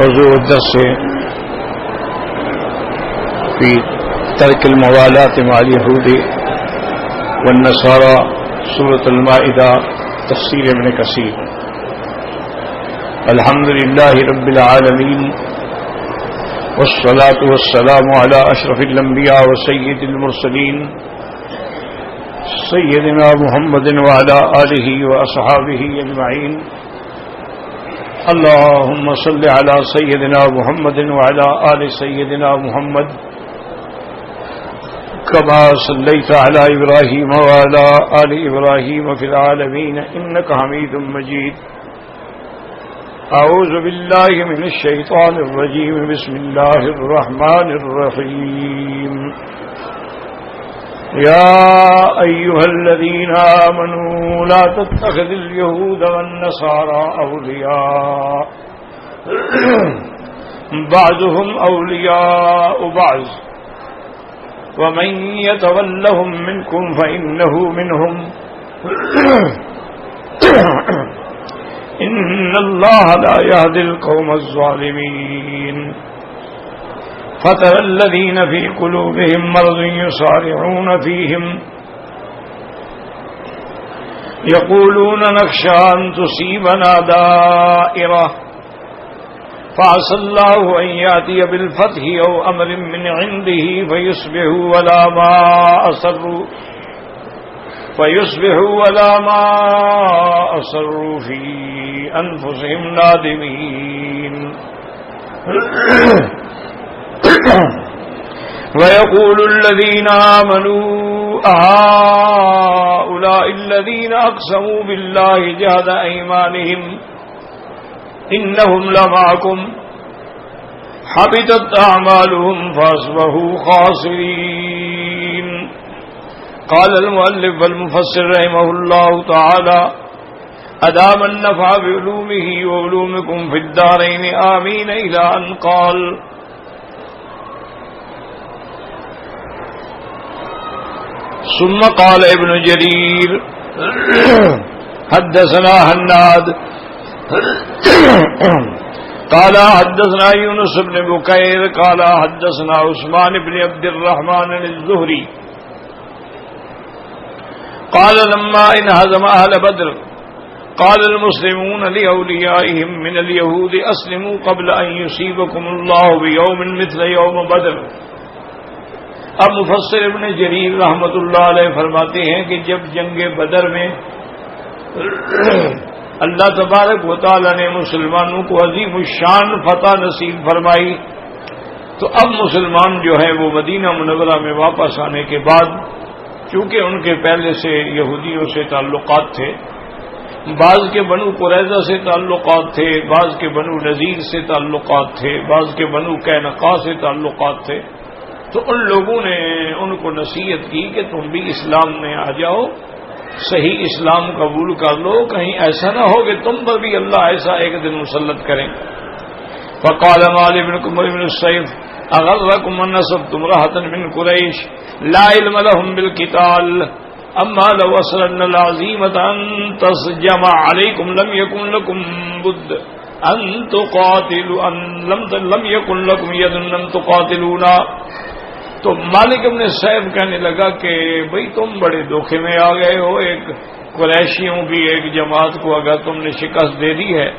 موضوع الدرس في ترك الموالاة مع اليهود والنصارى سورة المائدة تفسير ابن كثير. الحمد لله رب العالمين والصلاة والسلام على أشرف الأنبياء وسيد المرسلين سيدنا محمد وعلى آله وأصحابه أجمعين. اللهم صل على سيدنا محمد وعلى آل سيدنا محمد كما صليت على إبراهيم وعلى آل إبراهيم في العالمين إنك حميد مجيد. أعوذ بالله من الشيطان الرجيم. بسم الله الرحمن الرحيم. يا أيها الذين آمنوا لا تتخذوا اليهود والنصارى أولياء بعضهم أولياء بعض ومن يتولهم منكم فإنه منهم إن الله لا يهدي القوم الظالمين. فترى الذين في قلوبهم مرض يصارعون فيهم يقولون نخشى أن تصيبنا دائرة فعسى الله أن يأتي بالفتح أو أمر من عنده فيصبحوا ولا ما أصروا في أنفسهم نادمين. ويقول الذين آمنوا هؤلاء الذين أقسموا بالله جهد أيمانهم إنهم لمعكم حبطت أعمالهم فأصبحوا خاسرين. قال المؤلف والمفسر رحمه الله تعالى أدام النفع بعلومه وعلومكم في الدارين آمين إلى أن قال ثم قال ابن جرير حدثنا هناد قال حدثنا يونس بن بكير قال حدثنا عثمان بن عبد الرحمن الزهري قال لما انهزم أهل بدر قال المسلمون لأوليائهم من اليهود أسلموا قبل أن يصيبكم الله بيوم مثل يوم بدر. اب مفسر ابن جریر رحمۃ اللہ علیہ فرماتے ہیں کہ جب جنگ بدر میں اللہ تبارک و تعالی نے مسلمانوں کو عظیم الشان فتح نصیب فرمائی تو اب مسلمان جو ہے وہ مدینہ منورہ میں واپس آنے کے بعد چونکہ ان کے پہلے سے یہودیوں سے تعلقات تھے، بعض کے بنو قریظہ سے تعلقات تھے، بعض کے بنو نذیر سے تعلقات تھے، بعض کے بنو قینقاع سے تعلقات تھے، تو ان لوگوں نے ان کو نصیحت کی کہ تم بھی اسلام میں آ جاؤ، صحیح اسلام قبول کر لو، کہیں ایسا نہ ہو کہ تم پر بھی اللہ ایسا ایک دن مسلط کریں. فقال مالک بن عمر بن السیف اغرکم ان نصبتم امرأة من قریش لا علم لهم بالقتال اما لو اصرن العزیمة ان تسجمع علیکم لم یکن لکم بد ان تقاتلوا لم یکن لکم ید ان تقاتلونا. تو مالک ابن سیف کہنے لگا کہ بھئی تم بڑے دھوکے میں آ گئے ہو، ایک قریشیوں کی ایک جماعت کو اگر تم نے شکست دے دی ہے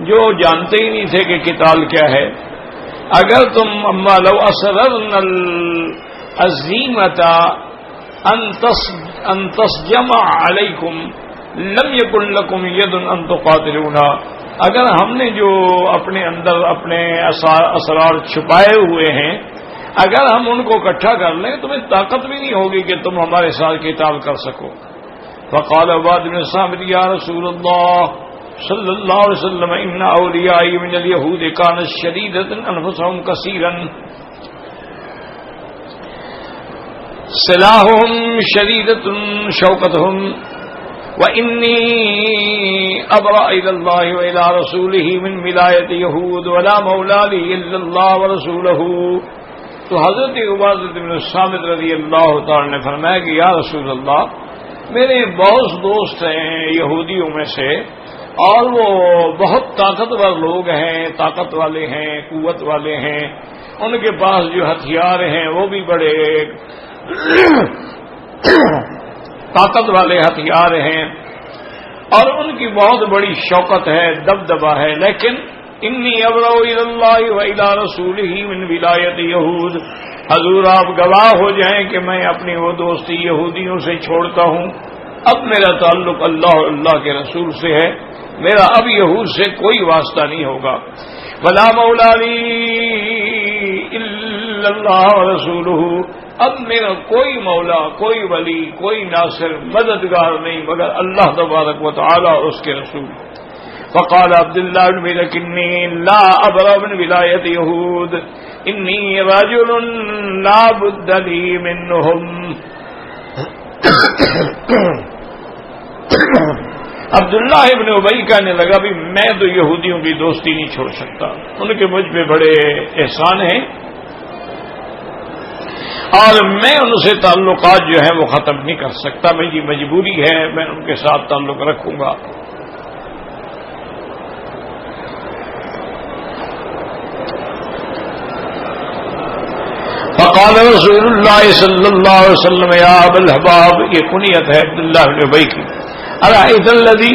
جو جانتے ہی نہیں تھے کہ قتال کیا ہے. اگر تم اما لو اصررن العزیمۃ ان تسجمع علیکم لم یکن لکم ید ان تقاتلونا، اگر ہم نے جو اپنے اندر اپنے اسرار چھپائے ہوئے ہیں اگر ہم ان کو اکٹھا کر لیں تمہیں طاقت بھی نہیں ہوگی کہ تم ہمارے ساتھ قتال کر سکو. فقال عباد بن صامت یا رسول اللہ صلی اللہ علیہ وسلم ان اولیائی من اليہود کانت شدیدۃ انفسهم کثیرا سلاحهم شدیدۃ شوکتهم وانی ابرأ الی اللہ والی رسولہ من ولایۃ یہود ولا مولا لی الا اللہ ورسولہ. تو حضرت عبادہ بن صامت رضی اللہ تعالی نے فرمایا کہ یا رسول اللہ میرے بہت دوست ہیں یہودیوں میں سے اور وہ بہت طاقتور لوگ ہیں، طاقت والے ہیں، قوت والے ہیں، ان کے پاس جو ہتھیار ہیں وہ بھی بڑے طاقت والے ہتھیار ہیں، اور ان کی بہت بڑی شوکت ہے، دبدبہ ہے، لیکن انی ابرؤ الی اللہ و الی رسولہ من ولایت یہود، حضور آپ گواہ ہو جائیں کہ میں اپنی وہ دوستی یہودیوں سے چھوڑتا ہوں، اب میرا تعلق اللہ اور اللہ کے رسول سے ہے، میرا اب یہود سے کوئی واسطہ نہیں ہوگا۔ ولا مولا لی الا اللہ ورسولہ، اب میرا کوئی مولا، کوئی ولی، کوئی ناصر، مددگار نہیں مگر اللہ تبارک و تعالی اور اس کے رسول۔ فقال عبد الله بن ملك إني لا أبرأ من ولاية يهود إني رجل لا بد لي منهم۔ عبداللہ ابن ابی کہنے لگا بھی میں تو یہودیوں کی دوستی نہیں چھوڑ سکتا، ان کے مجھ پہ بڑے احسان ہیں اور میں ان سے تعلقات جو ہیں وہ ختم نہیں کر سکتا، میری مجبوری ہے، میں ان کے ساتھ تعلق رکھوں گا۔ فقال رسول اللہ صلی اللہ علیہ وسلم یا ابا الحباب، یہ کنیت ہے عبداللہ بن ابی کی، ارأیت الذی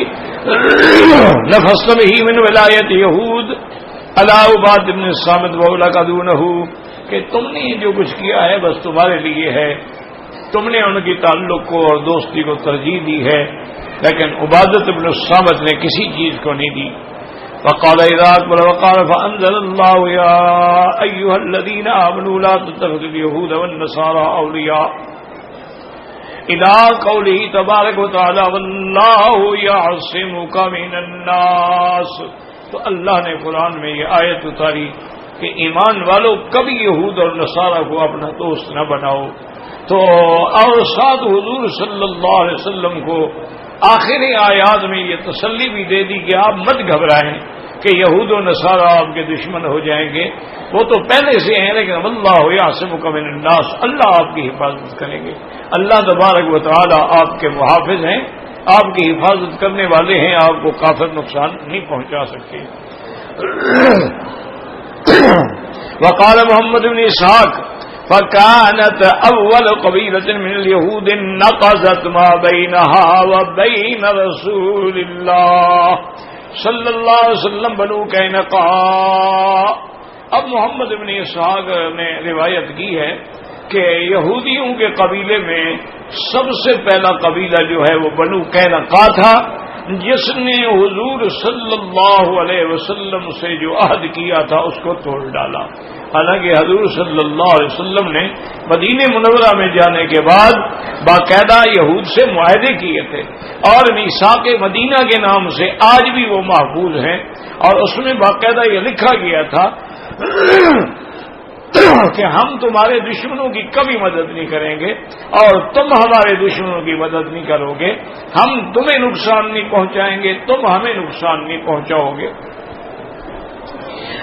نفست به من ولایت یہود علی عباد بن الصامت ولک دونہ، کہ تم نے جو کچھ کیا ہے بس تمہارے لیے ہے، تم نے ان کی تعلق کو اور دوستی کو ترجیح دی ہے، لیکن عبادت بن الصامت نے کسی چیز کو نہیں دی۔ وقال اذا اكبر وقال فانزل الله يا ايها الذين امنوا لا تتخذوا اليهود والنصارى اولياء الى قوله تبارك وتعالى والله يعصمك من الناس، تو اللہ نے قرآن میں یہ آیت اتاری کہ ایمان والو کبھی یہود اور نصارہ کو اپنا دوست نہ بناؤ، تو اور ساتھ حضور صلی اللہ علیہ وسلم کو آخری آیات میں یہ تسلی بھی دے دی کہ آپ مت گھبرائیں کہ یہود و نصارہ آپ کے دشمن ہو جائیں گے، وہ تو پہلے سے ہیں، لیکن اللہ یعصمک من الناس، اللہ آپ کی حفاظت کریں گے، اللہ تبارک و تعالی آپ کے محافظ ہیں، آپ کی حفاظت کرنے والے ہیں، آپ کو کافر نقصان نہیں پہنچا سکتے۔ وقال محمد بن اسحاق فكانت اول قبيلة من اليهود نقضت ما بينها وبين رسول الله صلی اللہ علیہ وسلم بنو قینقاع۔ اب محمد بن اسحاق نے روایت کی ہے کہ یہودیوں کے قبیلے میں سب سے پہلا قبیلہ جو ہے وہ بنو قینقاع تھا، جس نے حضور صلی اللہ علیہ وسلم سے جو عہد کیا تھا اس کو توڑ ڈالا۔ حالانکہ حضور صلی اللہ علیہ وسلم نے مدینہ منورہ میں جانے کے بعد باقاعدہ یہود سے معاہدے کیے تھے، اور میثاق مدینہ کے نام سے آج بھی وہ محفوظ ہیں، اور اس میں باقاعدہ یہ لکھا گیا تھا کہ ہم تمہارے دشمنوں کی کبھی مدد نہیں کریں گے اور تم ہمارے دشمنوں کی مدد نہیں کرو گے، ہم تمہیں نقصان نہیں پہنچائیں گے، تم ہمیں نقصان نہیں پہنچاؤ گے۔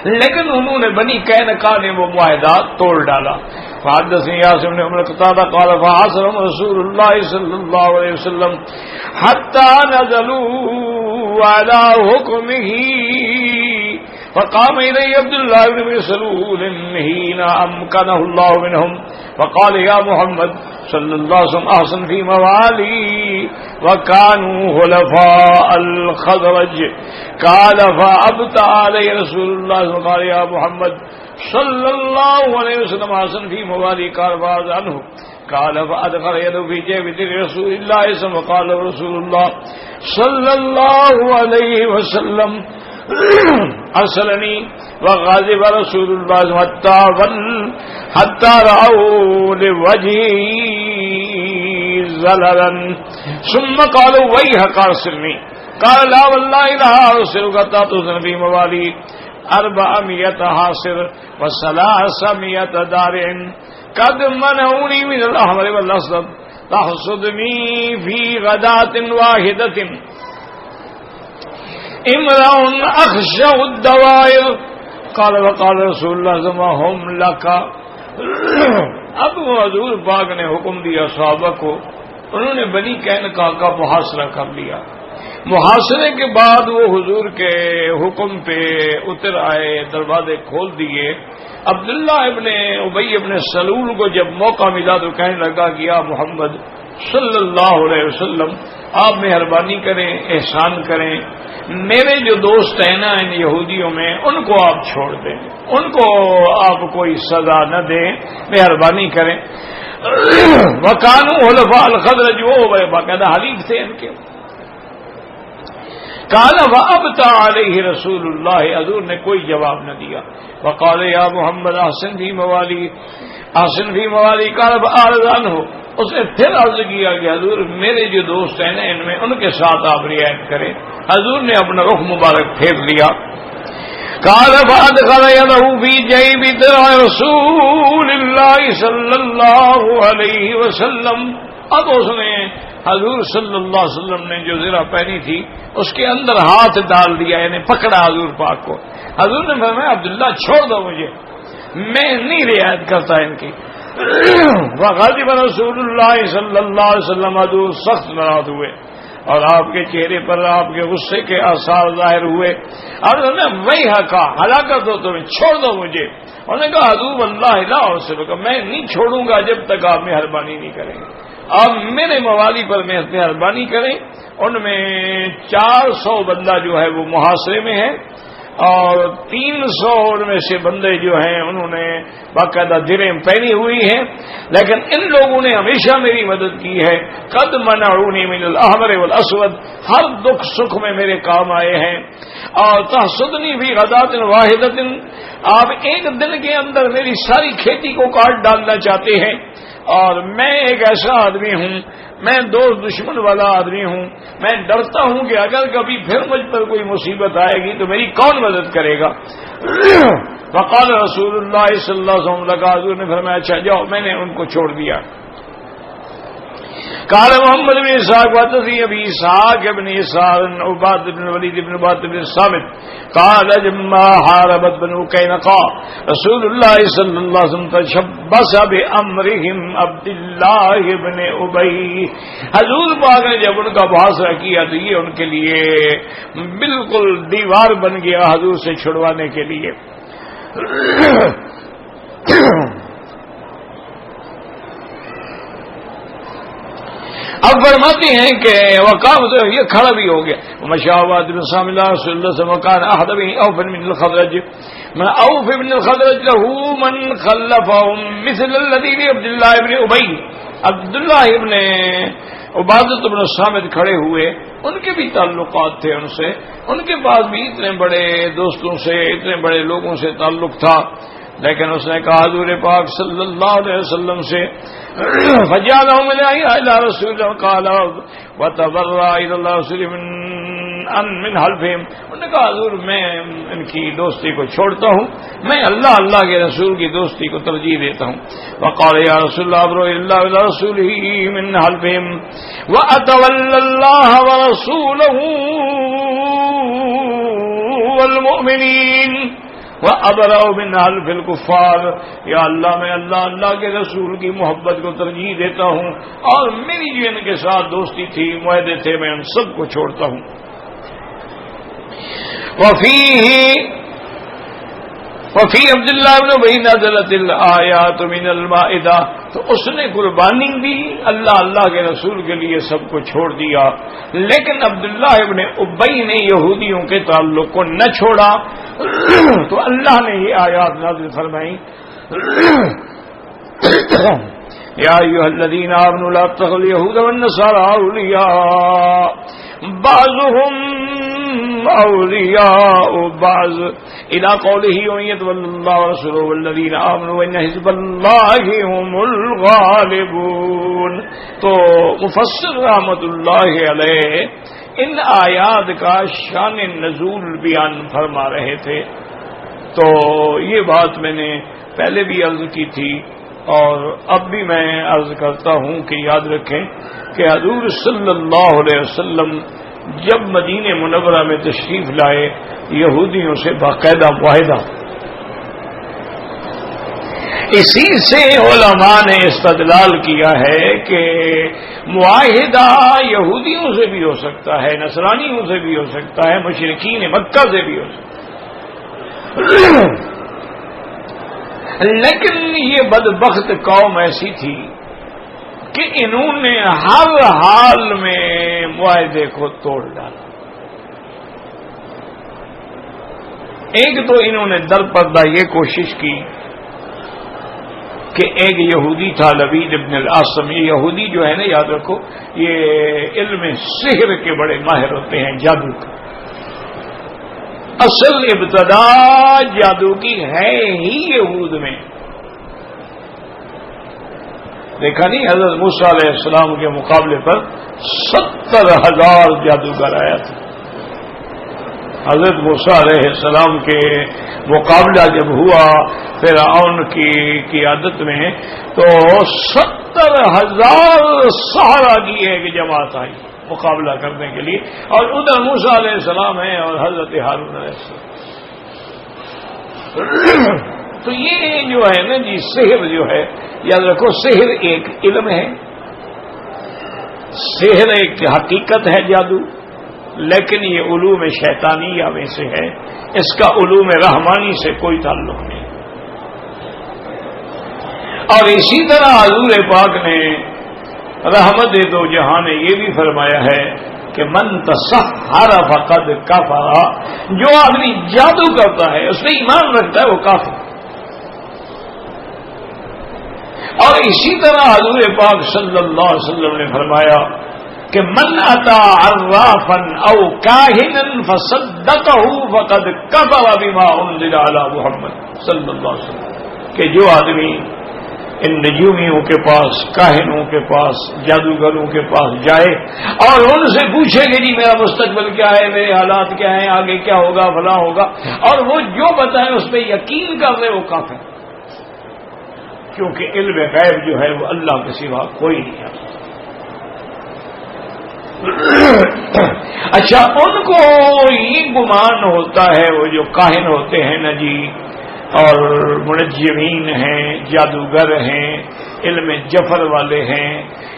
لیکن انہوں نے بنی قینقاع نے وہ معاہدہ توڑ ڈالا۔ فحدثني عاصم بن عمر قتادة قال فعاصرهم رسول الله صلى الله عليه وسلم حتى نزلوا على حكمه فقام إليه عبد الله بن مسعود حين أمكنه الله منهم فقال يا محمد صلى الله عليه وسلم أحسن في موالي وكانوا خلفاء الخزرج قال فأبت عليه رسول الله وقال يا محمد صلى الله عليه وسلم أحسن في موالي قال فأعرض عنه قال فأدخل يده في جيب رسول الله صلى الله عليه وسلم وقال رسول الله صلى الله عليه وسلم أرسلني وغاضب رسول الله حتى رأوا لوجهي زللا ثم قالوا ويحك أرسلني قال لا والله لا أرسلك حتى تؤذن في موالي 400 حاصر و300 دار قد منعوني من الأحمر والأسود تحصدني في غداة واحدة امرأ اخشى الدوائر قال وقال رسول اللہ صلی اللہ علیہ وسلم هم لك۔ اب حضور پاک نے حکم دیا صحابہ کو، انہوں نے بنی قینقاع کا محاصرہ کر لیا، محاصرے کے بعد وہ حضور کے حکم پہ اتر آئے، دروازے کھول دیے۔ عبداللہ ابن ابی ابن سلول کو جب موقع ملا تو کہنے لگا کہ یا محمد صلی اللہ علیہ وسلم، آپ مہربانی کریں، احسان کریں، میرے جو دوست ہیں نا ان یہودیوں میں، ان کو آپ چھوڑ دیں، ان کو آپ کوئی سزا نہ دیں، مہربانی کریں۔ وکانوا حلفاء الخزرج، وہ باقاعدہ حلیف تھے ان کے۔ قال فابطا علیہ رسول اللہ، حضور نے کوئی جواب نہ دیا۔ وقال یا محمد احسن فی موالی، احسن فی موالی، قال فاعرض عنہ، اس نے پھر عرض کیا کہ حضور میرے جو دوست ہیں نا ان میں، ان کے ساتھ آپ رعایت کریں۔ حضور نے اپنا رخ مبارک پھیر لیا۔ قال فادخل يده في جيب درع رسول اللہ صلی اللہ علیہ وسلم، اب اس نے حضور صلی اللہ علیہ وسلم نے جو زرہ پہنی تھی اس کے اندر ہاتھ ڈال دیا، یعنی پکڑا حضور پاک کو۔ حضور نے فرمایا عبداللہ چھوڑ دو مجھے، میں نہیں رعایت کرتا ان کی۔ وغضب رسول اللہ صلی اللہ علیہ وسلم، حضور سخت ناراض ہوئے اور آپ کے چہرے پر آپ کے غصے کے آثار ظاہر ہوئے۔ اور انہوں نے وہی حقا، ہلاکت ہو تمہیں، چھوڑ دو مجھے۔ انہوں نے کہا حضور اللہ لا ارسلک، میں نہیں چھوڑوں گا جب تک آپ مہربانی نہیں کریں گے۔ آپ میرے موالی پر مہربانی کریں۔ ان میں 400 بندہ جو ہے وہ محاصرے میں ہے، اور 300 ان میں سے بندے جو ہیں انہوں نے باقاعدہ دریں پہنی ہوئی ہیں، لیکن ان لوگوں نے ہمیشہ میری مدد کی ہے۔ قد منعونی من الاحمر والاسود، ہر دکھ سکھ میں میرے کام آئے ہیں۔ اور تحسدنی فی غدات واحدۃ، آپ ایک دن کے اندر میری ساری کھیتی کو کاٹ ڈالنا چاہتے ہیں، اور میں ایک ایسا آدمی ہوں، میں دوست دشمن والا آدمی ہوں، میں ڈرتا ہوں کہ اگر کبھی پھر مجھ پر کوئی مصیبت آئے گی تو میری کون مدد کرے گا۔ وقال رسول اللہ صلی اللہ علیہ وسلم، لگا حضور نے فرمایا اچھا جاؤ، میں نے ان کو چھوڑ دیا۔ قال محمد بن اسحاق وحدثني ابي اسحاق بن اسحاق عباد بن الوليد بن عباد بن الصامت قال لما حاربت بنو قينقاع رسول الله صلى الله عليه وسلم تشبث بامرهم عبد الله بن ابي، حضور پاک نے جب ان کا محاصرہ کیا تو یہ ان کے لیے بالکل دیوار بن گیا حضور سے چھڑوانے کے لیے۔ اب فرماتے ہیں کہ وقام یہ کھڑا بھی ہو گیا۔ مشاوات بن سام اللہ رسول اللہ صلی اللہ علیہ وسلم کان احد بن اوف بن الخزرج، من اوف بن الخزرج له من خلفهم مثل الذي عبد الله بن ابي، عبداللہ ابن عبادت بن الصامت کھڑے ہوئے، ان کے بھی تعلقات تھے ان سے، ان کے پاس بھی اتنے بڑے دوستوں سے، اتنے بڑے لوگوں سے تعلق تھا، لیکن اس نے کہا حضور پاک صلی اللہ علیہ وسلم سے فجعلهم الى رسول الله قال وتبرأ الى الله رسول من حلفهم، انہوں نے کہا حضور میں ان کی دوستی کو چھوڑتا ہوں، میں اللہ کے رسول کی دوستی کو ترجیح دیتا ہوں۔ وقال یا رسول الله ابرأ الله الى رسوله من حلفهم واتولى الله ورسوله والمؤمنین وَأَبْرَأُ مِنْ حَلْفِ الْكُفَّارِ، یا اللہ میں اللہ کے رسول کی محبت کو ترجیح دیتا ہوں، اور میری جو ان کے ساتھ دوستی تھی، معاہدے تھے، میں ان سب کو چھوڑتا ہوں۔ وفی عبداللہ بن ابی نزلت الآیات من المائدہ، تو اس نے قربانی دی، اللہ کے رسول کے لیے سب کو چھوڑ دیا، لیکن عبداللہ ابن ابی نے یہودیوں کے تعلق کو نہ چھوڑا، تو اللہ نے یہ آیات نازل فرمائی یا ایھا الذین آمنوا لا تتخذوا اليہود والنصارى اولیاء بعضهم اولیاء بعض الى قوله ومن يتول الله ورسوله والذین آمنوا وان حزب اللہ هم الغالبون۔ تو مفسر رحمۃ اللہ علیہ ان آیات کا شان نزول بیان فرما رہے تھے، تو یہ بات میں نے پہلے بھی عرض کی تھی اور اب بھی میں عرض کرتا ہوں کہ یاد رکھیں کہ حضور صلی اللہ علیہ وسلم جب مدینہ منورہ میں تشریف لائے، یہودیوں سے باقاعدہ معاہدہ، اسی سے علماء نے استدلال کیا ہے کہ معاہدہ یہودیوں سے بھی ہو سکتا ہے، نصرانیوں سے بھی ہو سکتا ہے، مشرکین مکہ سے بھی ہو سکتا ہے، لیکن یہ بدبخت قوم ایسی تھی کہ انہوں نے ہر حال میں معاہدے کو توڑ ڈالا۔ ایک تو انہوں نے در پردہ یہ کوشش کی کہ ایک یہودی تھا لبید ابن العاصم، یہ یہودی جو ہے نا، یاد رکھو یہ علم سحر کے بڑے ماہر ہوتے ہیں، جادو کا اصل ابتدا جادو کی ہے ہی یہود میں۔ دیکھا نہیں حضرت موسیٰ علیہ السلام کے مقابلے پر 70,000 جادوگر آیا تھا۔ حضرت موسیٰ علیہ السلام کے مقابلہ جب ہوا فرعون کی قیادت میں تو 70,000 سہارا کی ایک جماعت آئی مقابلہ کرنے کے لیے، اور ادھر موسیٰ علیہ السلام ہیں اور حضرت ہارون علیہ السلام۔ تو یہ جو ہے نا جی سحر جو ہے، یاد رکھو سحر ایک علم ہے، سحر ایک حقیقت ہے جادو، لیکن یہ علوم شیطانیہ میں سے ہے، اس کا علوم رحمانی سے کوئی تعلق نہیں۔ اور اسی طرح حضور پاک نے رحمت دو جہاں نے یہ بھی فرمایا ہے کہ من تسحر فقد کفر، جو آدمی جادو کرتا ہے اس میں ایمان رکھتا ہے وہ کافر۔ اور اسی طرح حضور پاک صلی اللہ علیہ وسلم نے فرمایا کہ من اتا عرافا او کاہنا فصدقہ فقد کفر بما انزل علی محمد صلی اللہ علیہ وسلم، کہ جو آدمی ان نجومیوں کے پاس، کاہنوں کے پاس، جادوگروں کے پاس جائے اور ان سے پوچھے کہ جی میرا مستقبل کیا ہے، میرے حالات کیا ہیں، آگے کیا ہوگا، فلاں ہوگا، اور وہ جو بتائیں اس پہ یقین کر لے، وہ کافر، کیونکہ علم غیب جو ہے وہ اللہ کے سوا کوئی نہیں ہے۔ اچھا، ان کو یہ گمان ہوتا ہے، وہ جو کاہن ہوتے ہیں نا جی، اور منجمین ہیں، جادوگر ہیں، علم جفر والے ہیں،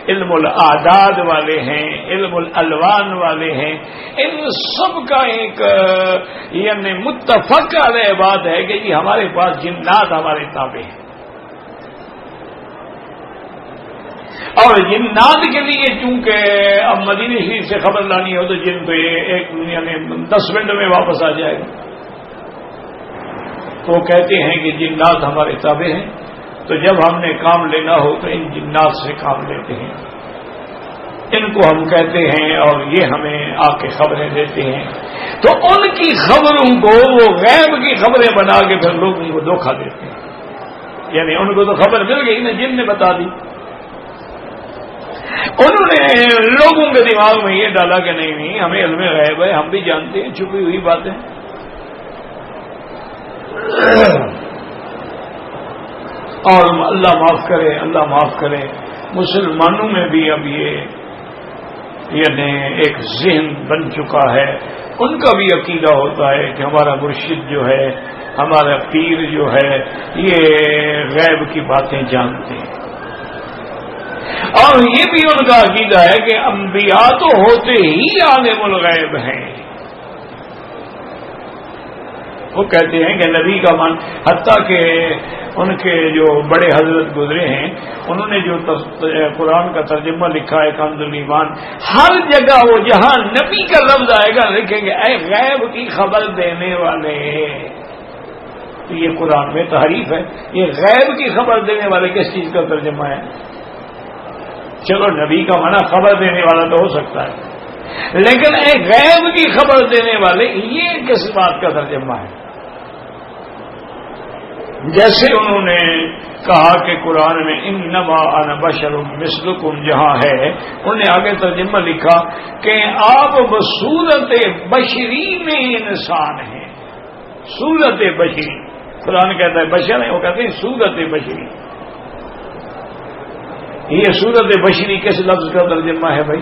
علم الاعداد والے ہیں، علم الالوان والے ہیں، ان سب کا ایک یعنی متفق علیہ بات ہے کہ جی ہمارے پاس جنات ہمارے تابع ہیں، اور جنات کے لیے چونکہ اب مدینہ شریف سے خبر لانی ہو تو جن تو یہ ایک یعنی 10 منٹ میں واپس آ جائے گا، تو کہتے ہیں کہ جنات ہمارے تابع ہیں، تو جب ہم نے کام لینا ہو تو ان جنات سے کام لیتے ہیں، ان کو ہم کہتے ہیں اور یہ ہمیں آ کے خبریں دیتے ہیں، تو ان کی خبروں کو وہ غیب کی خبریں بنا کے پھر لوگوں کو دھوکہ دیتے ہیں، یعنی ان کو تو خبر مل گئی نا، جن نے بتا دی، انہوں نے لوگوں کے دماغ میں یہ ڈالا کہ نہیں نہیں ہمیں علم غیب ہے، ہم بھی جانتے ہیں چھپی ہوئی باتیں۔ اور اللہ معاف کرے، اللہ معاف کرے، مسلمانوں میں بھی اب یہ یعنی ایک ذہن بن چکا ہے، ان کا بھی عقیدہ ہوتا ہے کہ ہمارا مرشد جو ہے، ہمارا پیر جو ہے، یہ غیب کی باتیں جانتے ہیں، اور یہ بھی ان کا عقیدہ ہے کہ انبیاء تو ہوتے ہی عالم الغیب ہیں۔ وہ کہتے ہیں کہ نبی کا مان، حتیٰ کہ ان کے جو بڑے حضرت گزرے ہیں انہوں نے جو قرآن کا ترجمہ لکھا ہے کنز الایمان، ہر جگہ وہ جہاں نبی کا لفظ آئے گا لکھیں گے اے غیب کی خبر دینے والے، تو یہ قرآن میں تحریف ہے، یہ غیب کی خبر دینے والے کس چیز کا ترجمہ ہے؟ چلو نبی کا منع خبر دینے والا تو ہو سکتا ہے، لیکن اے غیب کی خبر دینے والے یہ کس بات کا ترجمہ ہے؟ جیسے انہوں نے کہا کہ قرآن میں انما انا بشر مثلکم جہاں ہے، انہوں نے آگے ترجمہ لکھا کہ آپ بصورت بشری میں انسان ہیں، صورت بشری، قرآن کہتا ہے بشر ہے، وہ کہتے ہیں صورت بشری، یہ صورت بشری کس لفظ کا ترجمہ ہے بھائی؟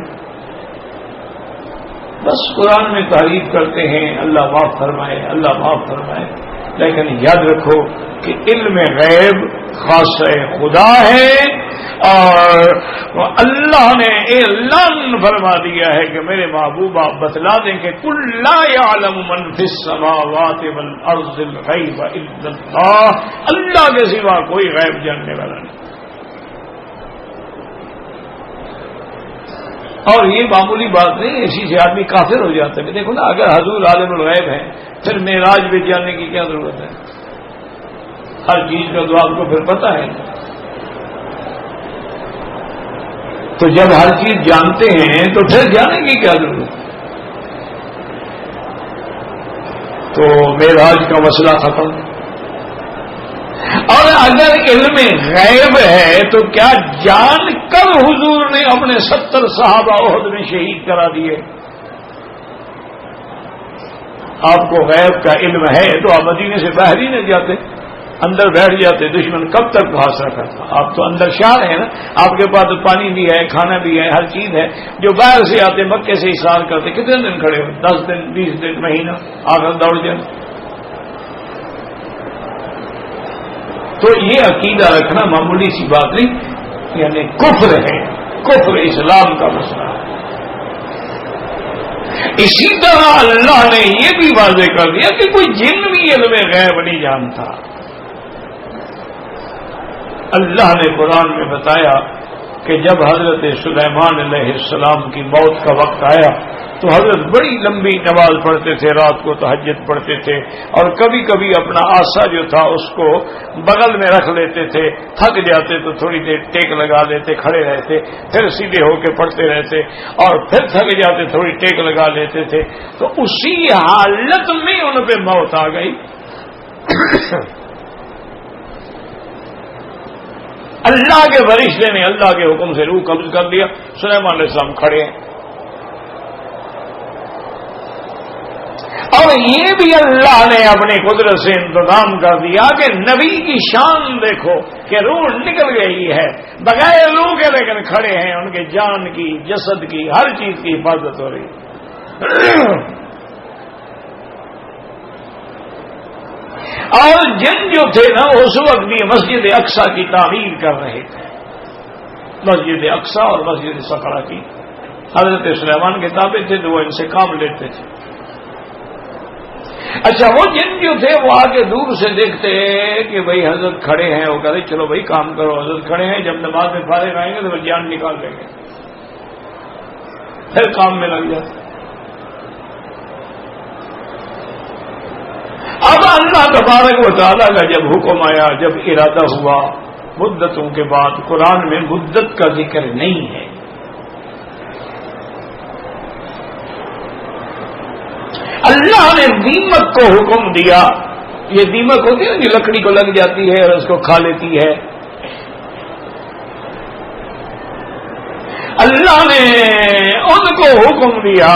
بس قرآن میں تعریف کرتے ہیں، اللہ معاف فرمائے، اللہ معاف فرمائے، لیکن یاد رکھو کہ علم غیب خاص خدا ہے، اور اللہ نے اعلان فرما دیا ہے کہ میرے محبوب آپ بتلا دیں کہ قل لا يعلم من في السماوات والارض الغیب الا اللہ، اللہ کے سوا کوئی غیب جاننے والا نہیں۔ اور یہ معمولی بات نہیں، اسی سے آدمی کافر ہو جاتا ہے۔ دیکھو نا، اگر حضور عالم الغیب ہے پھر معراج بھی جاننے کی کیا ضرورت ہے؟ ہر چیز کا تو آپ کو پھر پتہ ہے۔ تو جب ہر چیز جانتے ہیں تو پھر جانے کی کیا ضرورت ہے؟ تو معراج کا مسئلہ ختم۔ اور اگر علم غیب ہے تو کیا جان کر حضور نے اپنے 70 صحابہ احد میں شہید کرا دیے؟ آپ کو غیب کا علم ہے تو آپ مدینے سے باہر ہی نہیں جاتے، اندر بیٹھ جاتے، دشمن کب تک محاصرہ کرتا؟ آپ تو اندر شاہ ہیں نا، آپ کے پاس پانی بھی ہے، کھانا بھی ہے، ہر چیز ہے۔ جو باہر سے آتے مکے سے حصار کرتے کتنے دن کھڑے ہو؟ 10 دن، 20 دن، مہینہ، آخر دوڑ جائیں۔ تو یہ عقیدہ رکھنا معمولی سی بات نہیں، یعنی کفر ہے، کفر اسلام کا مسئلہ ہے۔ اسی طرح اللہ نے یہ بھی واضح کر دیا کہ کوئی جن بھی علم غیب نہیں جانتا۔ اللہ نے قرآن میں بتایا کہ جب حضرت سلیمان علیہ السلام کی موت کا وقت آیا تو حضرت بڑی لمبی نماز پڑھتے تھے، رات کو تہجد پڑھتے تھے، اور کبھی کبھی اپنا آسا جو تھا اس کو بغل میں رکھ لیتے تھے، تھک جاتے تو تھوڑی دیر ٹیک لگا لیتے، کھڑے رہتے، پھر سیدھے ہو کے پڑھتے رہتے، اور پھر تھک جاتے تھوڑی ٹیک لگا لیتے تھے۔ تو اسی حالت میں ان پہ موت آ گئی۔ اللہ کے فرشتے نے اللہ کے حکم سے روح قبض کر دیا، سلیمان علیہ السلام کھڑے ہیں۔ اور یہ بھی اللہ نے اپنی قدرت سے انتظام کر دیا کہ نبی کی شان دیکھو کہ روح نکل گئی ہے بغیر روح کے، لیکن کھڑے ہیں، ان کے جان کی، جسد کی، ہر چیز کی حفاظت ہو رہی۔ اور جن جو تھے نا اس وقت بھی مسجد اقصی کی تعمیر کر رہے تھے، مسجد اقصی اور مسجد صخرہ کی۔ حضرت سلیمان کے تابع تھے تو وہ ان سے کام لیتے تھے۔ اچھا، وہ جن جو تھے وہ آگے دور سے دیکھتے کہ بھئی حضرت کھڑے ہیں، وہ کہتے چلو بھئی کام کرو، حضرت کھڑے ہیں، جب نماز میں فارغ آئیں گے تو وہ جان نکال دیں گے، پھر کام میں لگ جاتے۔ اب اللہ تبارک و تعالیٰ کا جب حکم آیا، جب ارادہ ہوا، مدتوں کے بعد، قرآن میں مدت کا ذکر نہیں ہے۔ اللہ نے دیمک کو حکم دیا، یہ دیمک ہوتی ہے جو لکڑی کو لگ جاتی ہے اور اس کو کھا لیتی ہے۔ اللہ نے ان کو حکم دیا،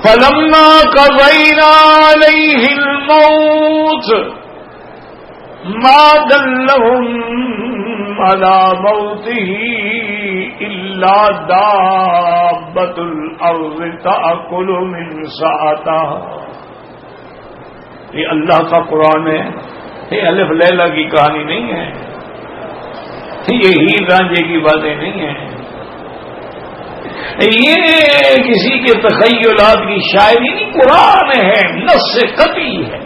فَلَمَّا قَضَيْنَا عَلَيْهِ الْمَوْتَ مَا دَلَّهُمْ عَلَى مَوْتِهِ إِلَّا دَابَّةُ الْأَرْضِ تَأْكُلُ مِنْ سَأَتَهَا۔ یہ اللہ کا قرآن ہے، یہ الف لیلا کی کہانی نہیں ہے، یہ ہیر رانجھے کی باتیں نہیں ہیں، یہ کسی کے تخیلات کی شاعری نہیں، قرآن ہے، نص قطعی ہے،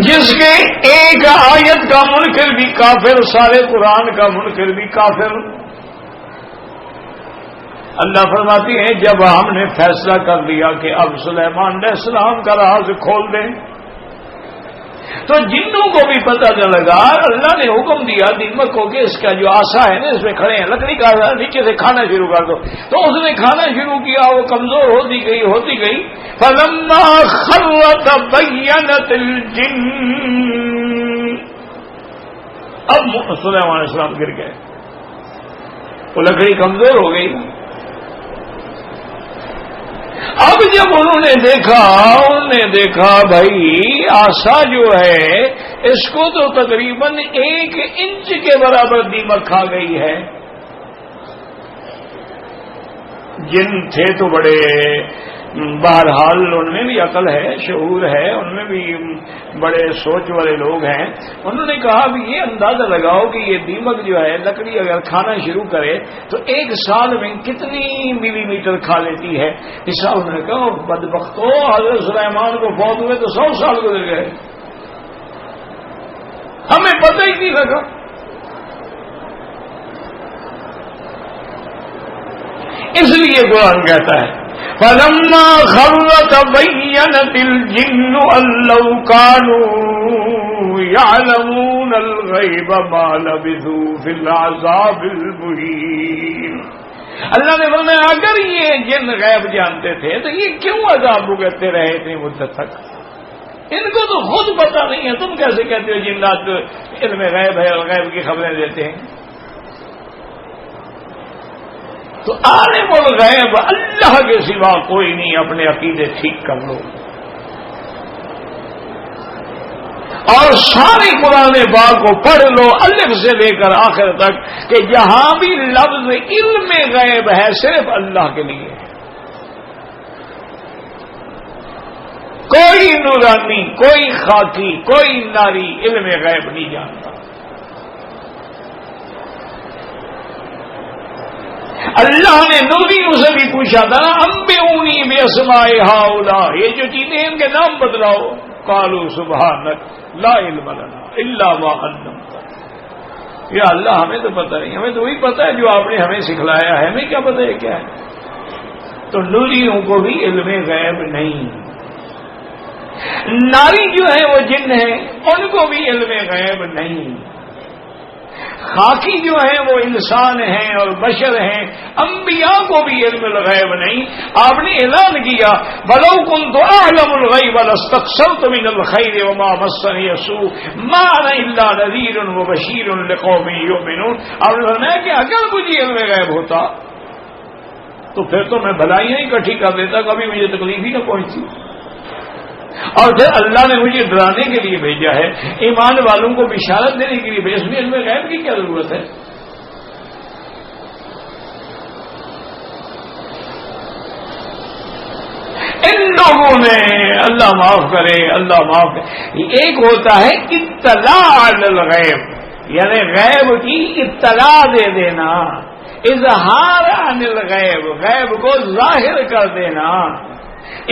جس کے ایک آیت کا منکر بھی کافر، سارے قرآن کا منکر بھی کافر۔ اللہ فرماتی ہیں جب ہم نے فیصلہ کر لیا کہ اب سلیمان علیہ السلام کا راز کھول دیں تو جنوں کو بھی پتہ چلے گا، اللہ نے حکم دیا دیمک کو کہ اس کا جو آسا ہے نا اس میں کھڑے ہیں، لکڑی کا نیچے سے کھانا شروع کر دو، تو اس نے کھانا شروع کیا، وہ کمزور ہوتی گئی فلما خر تبینت الجن، اب سلیمان علیہ السلام گر گئے، وہ لکڑی کمزور ہو گئی۔ اب جب انہوں نے دیکھا بھائی آسا جو ہے اس کو تو تقریباً 1 انچ کے برابر دیمک کھا گئی ہے۔ جن تھے تو بڑے بہرحال ان میں بھی عقل ہے، شعور ہے، ان میں بھی بڑے سوچ والے لوگ ہیں. انہوں نے کہا بھی یہ اندازہ لگاؤ کہ یہ دیمک جو ہے لکڑی اگر کھانا شروع کرے تو 1 سال میں کتنی ملی میٹر کھا لیتی ہے. اس سال انہوں نے کہا بدبختو، حضرت سلیمان کو فوت ہوئے تو 100 سال گزر گئے، ہمیں پتہ ہی نہیں لگا. اس لیے قرآن کہتا ہے فَلَمَّا خَرَّ تَبَيَّنَتِ الْجِنُّ أَن لَّوْ كَانُوا يَعْلَمُونَ الْغَيْبَ مَا لَبِثُوا فِي الْعَذَابِ الْمُهِينِ. اللہ نے فرمایا اگر یہ جن غیب جانتے تھے تو یہ کیوں عذاب بھگتتے رہے اتنی مدت تک؟ ان کو تو خود پتہ نہیں ہے، تم کیسے کہتے ہو جنات علم غیب ہے اور غیب کی خبریں دیتے ہیں؟ تو عالم الغیب اللہ کے سوا کوئی نہیں. اپنے عقیدے ٹھیک کر لو اور سارے قرآن پاک کو پڑھ لو الف سے لے کر آخر تک کہ جہاں بھی لفظ علم غیب ہے صرف اللہ کے لیے ہے. کوئی نورانی، کوئی خاکی، کوئی ناری علم غیب نہیں جانتا. اللہ نے نوریوں سے بھی پوچھا تھا نا انبئونی باسماء ہؤلاء، یہ جو چیزیں ان کے نام بدلاؤ. قالوا سبحانک لا علم لنا الا ما علمتنا. یا اللہ ہمیں تو پتہ نہیں، ہمیں تو وہی پتہ ہے جو آپ نے ہمیں سکھلایا ہے، ہمیں کیا پتہ ہے کیا ہے. تو نوریوں کو بھی علم غیب نہیں. ناری جو ہے وہ جن ہیں ان کو بھی علم غیب نہیں. خاکی جو ہیں وہ انسان ہیں اور بشر ہیں، انبیاء کو بھی علم الغیب نہیں. آپ نے اعلان کیا وَلَوْ كُنْتُ أَعْلَمُ الْغَيْبَ لَاسْتَكْثَرْتُ مِنَ الْخَيْرِ وَمَا مَسَّنِيَ السُّوءُ مَا أَنَا إِلَّا نَذِيرٌ وَبَشِيرٌ لِقَوْمٍ يُؤْمِنُونَ. آپ نے فرمایا کہ اگر مجھے علم غیب ہوتا تو پھر تو میں بھلائیاں ہی اکٹھی کر دیتا، کبھی مجھے تکلیف ہی نہ پہنچتی. اور پھر اللہ نے مجھے ڈرانے کے لیے بھیجا ہے، ایمان والوں کو بشارت دینے کے لیے بھیجا. اس میں علم غیب کی کیا ضرورت ہے؟ ان لوگوں نے اللہ معاف کرے، اللہ معاف کرے. ایک ہوتا ہے اطلاع علی الغیب، یعنی غیب کی اطلاع دے دینا، اظہار عن الغیب، غیب کو ظاہر کر دینا،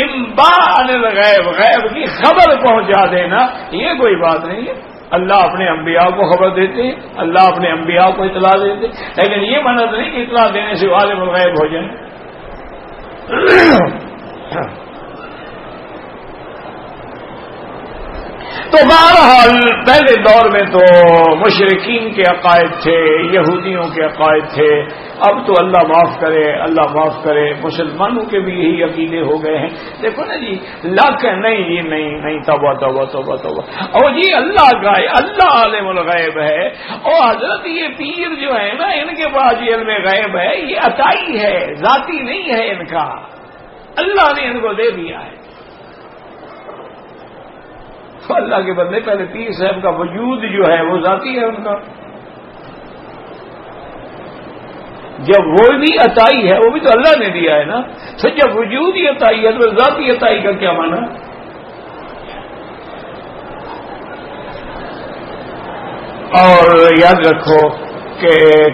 انباء عن الغیب، غیب کی خبر پہنچا دینا. یہ کوئی بات نہیں ہے. اللہ اپنے انبیاء کو خبر دیتے ہیں، اللہ اپنے انبیاء کو اطلاع دیتے ہیں، لیکن یہ معنی نہیں کہ اطلاع دینے سے عالم الغیب ہو جائیں. تو بہرحال پہلے دور میں تو مشرکین کے عقائد تھے، یہودیوں کے عقائد تھے. اب تو اللہ معاف کرے، اللہ معاف کرے، مسلمانوں کے بھی یہی عقیدے ہو گئے ہیں. دیکھو نا جی، لاکھ نہیں جی، نہیں توبہ توبہ توبہ توبہ. اور جی اللہ کا ہے، اللہ عالم الغیب ہے. اور حضرت یہ پیر جو ہے نا، ان کے پاس یہ علم غیب ہے، یہ عطائی ہے، ذاتی نہیں ہے ان کا، اللہ نے ان کو دے دیا ہے. اللہ کے بندے پہلے پیر صاحب کا وجود جو ہے وہ ذاتی ہے ان کا. جب وہ بھی عطائی ہے، وہ بھی تو اللہ نے دیا ہے نا. تو جب وجود ہی عطائی ہے تو ذاتی عطائی کا کیا معنی؟ اور یاد رکھو کہ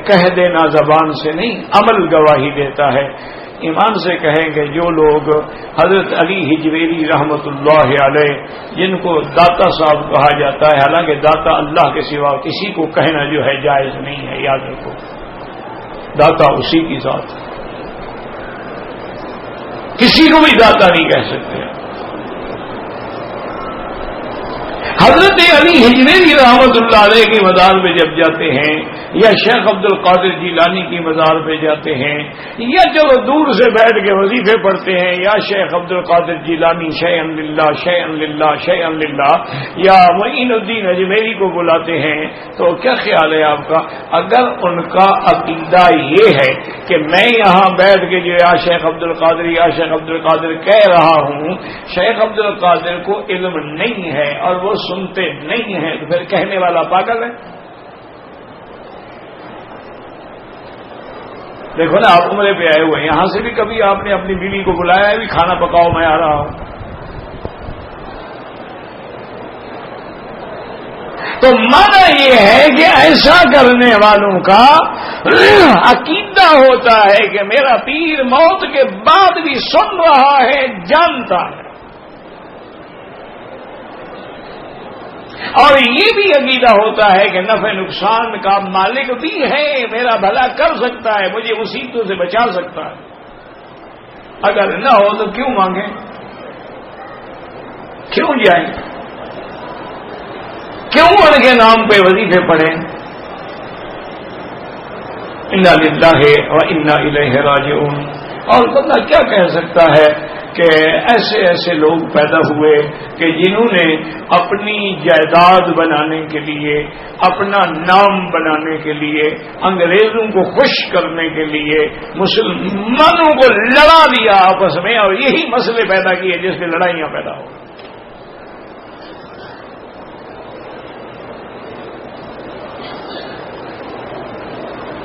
کہہ دینا زبان سے نہیں، عمل گواہی دیتا ہے. ایمان سے کہیں کہ جو لوگ حضرت علی ہجویری رحمت اللہ علیہ، جن کو داتا صاحب کہا جاتا ہے، حالانکہ داتا اللہ کے سوا کسی کو کہنا جو ہے جائز نہیں ہے. یاد رکھو داتا اسی کی ذات ہے، کسی کو بھی داتا نہیں کہہ سکتے. حضرت علی ہجویری رحمت اللہ علیہ کی مزار پہ جب جاتے ہیں، یا شیخ عبد القادر جیلانی کی مزار پہ جاتے ہیں، یا چلو دور سے بیٹھ کے وظیفے پڑھتے ہیں، یا شیخ عبد القادر جیلانی شیئن للہ شیئن للہ شیئن للہ، یا معین الدین اجمیری کو بلاتے ہیں، تو کیا خیال ہے آپ کا؟ اگر ان کا عقیدہ یہ ہے کہ میں یہاں بیٹھ کے جو یا شیخ عبد القادر یا شیخ عبد القادر کہہ رہا ہوں، شیخ عبد القادر کو علم نہیں ہے اور وہ سنتے نہیں ہیں، تو پھر کہنے والا پاگل ہے. دیکھو نا، آپ عمرے پہ آئے ہوئے ہیں، یہاں سے بھی کبھی آپ نے اپنی بیوی کو بلایا ہے بھی کھانا پکاؤ میں آ رہا ہوں؟ تو مانا یہ ہے کہ ایسا کرنے والوں کا عقیدہ ہوتا ہے کہ میرا پیر موت کے بعد بھی سن رہا ہے، جانتا ہے، اور یہ بھی عقیدہ ہوتا ہے کہ نفع نقصان کا مالک بھی ہے، میرا بھلا کر سکتا ہے، مجھے مصیبتوں سے بچا سکتا ہے۔ اگر نہ ہو تو کیوں مانگیں، کیوں جائیں، کیوں ان کے نام پہ وظیفے پڑھیں؟ انا للہ و انا الیہ راجعون۔ اور بندہ کیا کہہ سکتا ہے کہ ایسے ایسے لوگ پیدا ہوئے کہ جنہوں نے اپنی جائیداد بنانے کے لیے، اپنا نام بنانے کے لیے، انگریزوں کو خوش کرنے کے لیے مسلمانوں کو لڑا دیا آپس میں، اور یہی مسئلے پیدا کیے جس میں لڑائیاں پیدا ہو۔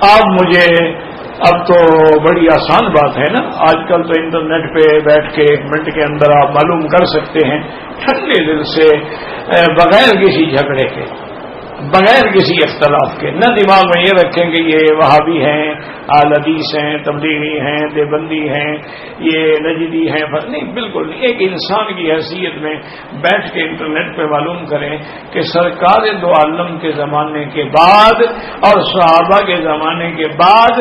آپ مجھے، اب تو بڑی آسان بات ہے نا، آج کل تو انٹرنیٹ پہ بیٹھ کے 1 منٹ کے اندر آپ معلوم کر سکتے ہیں ٹھنڈے دل سے، بغیر کسی جھگڑے کے، بغیر کسی اختلاف کے، نہ دماغ میں یہ رکھیں کہ یہ وہابی ہیں، اہل حدیث ہیں، تبلیغی ہیں، دیوبندی ہیں، یہ نجدی ہیں، نہیں، بالکل نہیں۔ ایک انسان کی حیثیت میں بیٹھ کے انٹرنیٹ پہ معلوم کریں کہ سرکار دو عالم کے زمانے کے بعد اور صحابہ کے زمانے کے بعد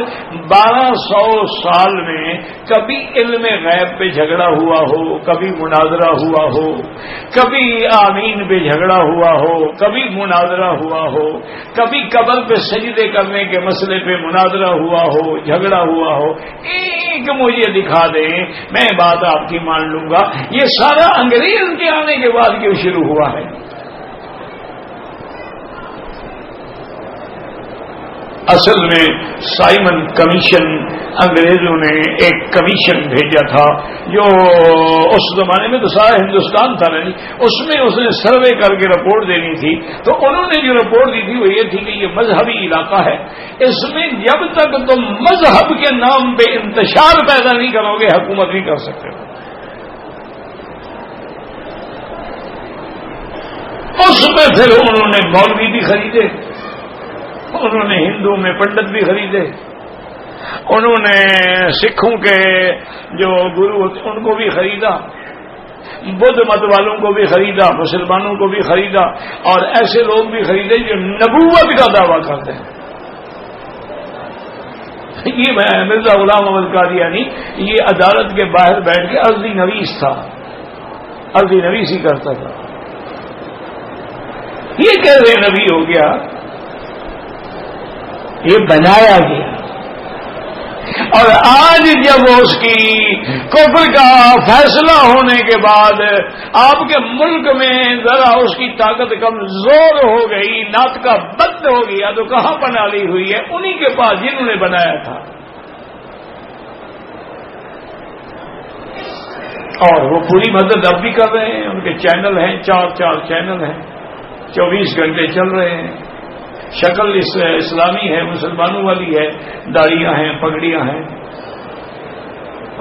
1200 سال میں کبھی علم غیب پہ جھگڑا ہوا ہو، کبھی مناظرہ ہوا ہو، کبھی آمین پہ جھگڑا ہوا ہو، کبھی مناظرہ ہوا ہو، کبھی قبر پہ سجدے کرنے کے مسئلے پہ مناظرہ ہوا ہو، جھگڑا ہوا ہو، ایک مجھے دکھا دیں، میں بات آپ کی مان لوں گا۔ یہ سارا انگریز کے آنے کے بعد کیوں شروع ہوا ہے؟ اصل میں سائمن کمیشن، انگریزوں نے ایک کمیشن بھیجا تھا جو اس زمانے میں تو سارا ہندوستان تھا نہیں، اس میں اس نے سروے کر کے رپورٹ دینی تھی، تو انہوں نے جو رپورٹ دی تھی وہ یہ تھی کہ یہ مذہبی علاقہ ہے، اس میں جب تک تم مذہب کے نام پہ انتشار پیدا نہیں کرو گے حکومت نہیں کر سکتے۔ اس میں پھر انہوں نے مولوی بھی خریدے، انہوں نے ہندو میں پنڈت بھی خریدے، انہوں نے سکھوں کے جو گرو ان کو بھی خریدا، بدھ مت والوں کو بھی خریدا، مسلمانوں کو بھی خریدا، اور ایسے لوگ بھی خریدے جو نبوت کا دعویٰ کرتے ہیں۔ یہ مرزا غلام احمد قادیانی یہ عدالت کے باہر بیٹھ کے عرضی نویس تھا، عرضی نویسی کرتا تھا۔ یہ کیسے نبی ہو گیا؟ یہ بنایا گیا، اور آج جب اس کی کفر کا فیصلہ ہونے کے بعد آپ کے ملک میں ذرا اس کی طاقت کمزور ہو گئی، ناطقہ بند ہو گیا، تو کہاں بنا لی ہوئی ہے؟ انہی کے پاس جنہوں نے بنایا تھا، اور وہ پوری مدد اب بھی کر رہے ہیں، ان کے چینل ہیں، 4 چینل ہیں، 24 گھنٹے چل رہے ہیں، شکل اسلامی ہے، مسلمانوں والی ہے، داڑیاں ہیں، پگڑیاں ہیں،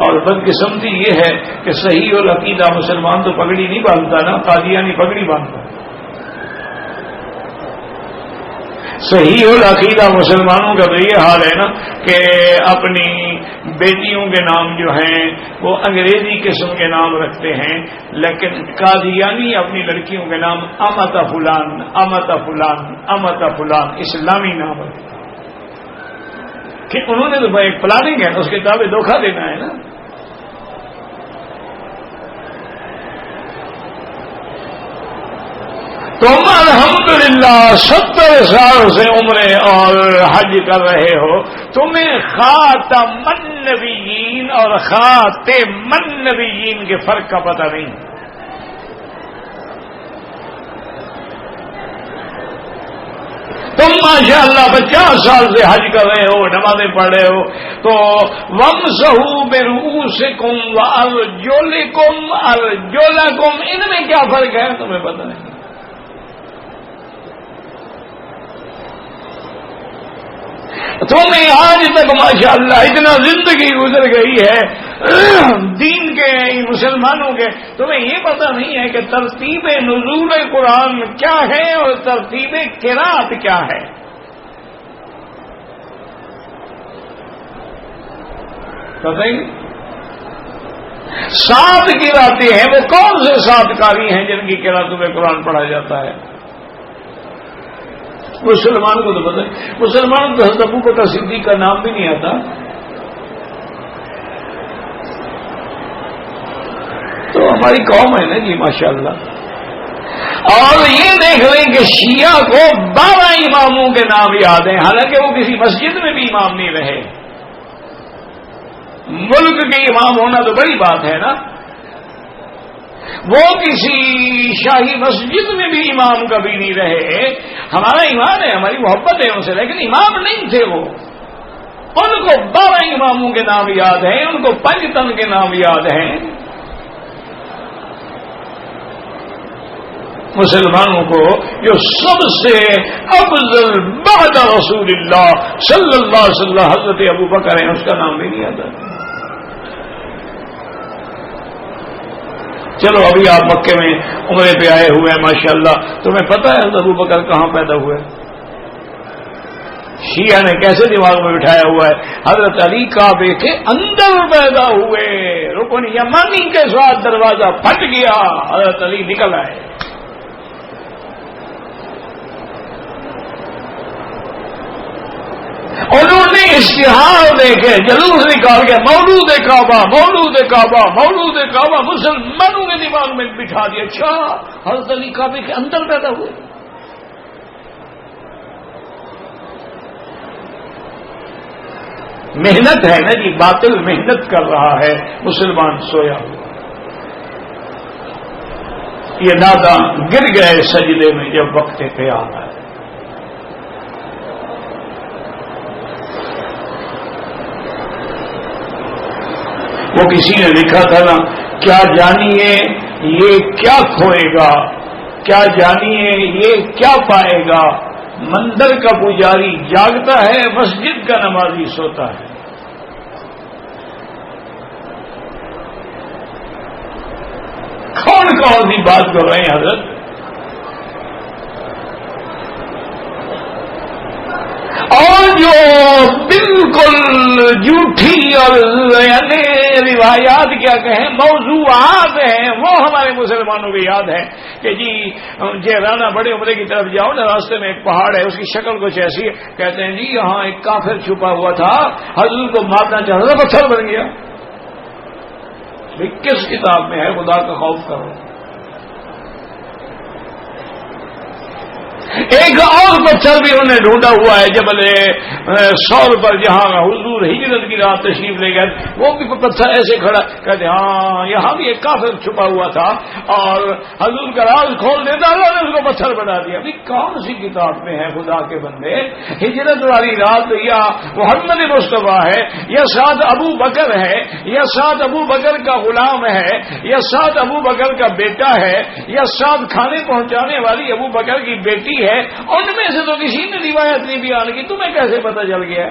اور بدقسمتی یہ ہے کہ صحیح العقیدہ مسلمان تو پگڑی نہیں باندھتا نا، قادیانی پگڑی باندھتا۔ صحیح العقیدہ مسلمانوں کا تو یہ حال ہے نا کہ اپنی بیٹیوں کے نام جو ہیں وہ انگریزی قسم کے نام رکھتے ہیں، لیکن قادیانی اپنی لڑکیوں کے نام امت فلان، امت فلان، امت فلان اسلامی نام رکھتے ہیں، کہ انہوں نے تو ایک پلاننگ ہے، اس کے تابع دھوکہ دینا ہے نا۔ تم الحمدللہ 70 سال سے عمرے اور حج کر رہے ہو، تمہیں خاتم النبیین اور خاتم النبیین کے فرق کا پتہ نہیں۔ تم ماشاءاللہ 50 سال سے حج کر رہے ہو، نمازیں پڑھ رہے ہو، تو وَامْسَحُوا بِرُؤُوسِكُمْ وَأَرْجُلِكُمْ أَرْجُلَكُمْ، ان میں کیا فرق ہے تمہیں پتہ نہیں۔ تمہیں آج تک ماشاءاللہ اتنا زندگی گزر گئی ہے دین کے مسلمانوں کے، تمہیں یہ پتہ نہیں ہے کہ ترتیب نزول قرآن کیا ہے اور ترتیب قرات کیا ہے؟ پتہ ہی 7 قراتیں ہیں، وہ کون سے 7 قاری ہیں جن کی قراتوں میں قرآن پڑھا جاتا ہے؟ مسلمان کو تو پتہ ہے، مسلمان کو حضرت ابو بکر صدیق کا نام بھی نہیں آتا. تو ہماری قوم ہے نا جی ماشاءاللہ. اور یہ دیکھ لیں کہ شیعہ کو 12 اماموں کے نام یاد ہیں، حالانکہ وہ کسی مسجد میں بھی امام نہیں رہے. ملک کے امام ہونا تو بڑی بات ہے نا، وہ کسی شاہی مسجد میں بھی امام کبھی نہیں رہے. ہمارا ایمان ہے، ہماری محبت ہے ان سے، لیکن امام نہیں تھے وہ. ان کو 12 اماموں کے نام یاد ہیں، ان کو 5 تن کے نام یاد ہیں. مسلمانوں کو جو سب سے افضل بعد رسول اللہ صلی اللہ علیہ وسلم حضرت ابو بکر ہیں، اس کا نام بھی نہیں آتا. چلو ابھی آپ مکے میں عمرے پہ آئے ہوئے ہیں ماشاءاللہ، تمہیں پتہ ہے ابو بکر کہاں پیدا ہوئے؟ شیعہ نے کیسے دماغ میں بٹھایا ہوا ہے، حضرت علی کعبے کے اندر پیدا ہوئے. رکن یمانی کے ساتھ دروازہ پھٹ گیا، حضرت علی نکل آئے. انہوں نے اشتہار دیکھے، جلوس نکال کے مولود کعبہ مولود کعبہ مولود کعبہ مسلمانوں کے دماغ میں بٹھا دیا. اچھا حضرت علی کعبے کے اندر پیدا ہوئے. محنت ہے نا جی، باطل محنت کر رہا ہے، مسلمان سویا ہوا. یہ ناداں گر گئے سجدے میں جب وقت قیام ہے. وہ کسی نے لکھا تھا نا، کیا جانیے یہ کیا کھوئے گا، کیا جانیے یہ کیا پائے گا. مندر کا پجاری جاگتا ہے، مسجد کا نمازی سوتا ہے. کون کون سی بات کر رہے ہیں حضرت؟ اور جو بالکل جھوٹی اور یعنی روایات کیا کہیں موضوعات ہیں، وہ ہمارے مسلمانوں کو یاد ہے کہ جی جہرانہ بڑے عمرے کی طرف جاؤ نا، راستے میں ایک پہاڑ ہے، اس کی شکل کچھ ایسی ہے، کہتے ہیں جی یہاں ایک کافر چھپا ہوا تھا، حضور کو مارنا چاہتا تھا، پتھر بن گیا. کس کتاب میں ہے خدا کا خوف کرو؟ ایک اور پتھر بھی انہوں نے ڈھونڈا ہوا ہے جبل سور پر، جہاں حضور ہجرت کی رات تشریف لے گئے، وہ بھی پتھر ایسے کھڑا، کہتے ہاں یہاں بھی ایک کافر چھپا ہوا تھا اور حضور کا راز کھول دیتا، اللہ نے اس کو پتھر بنا دیا. ابھی کون سی کتاب میں ہے خدا کے بندے؟ ہجرت والی رات یا محمد مصطفیٰ ہے، یا ساتھ ابو بکر ہے، یا ساتھ ابو بکر کا غلام ہے، یا ساتھ ابو بکر کا بیٹا ہے، یا ساتھ کھانے پہنچانے والی ابو بکر کی بیٹی ہے. ان میں سے تو کسی نے روایت نہیں بیان کی، تمہیں کیسے پتہ چل گیا؟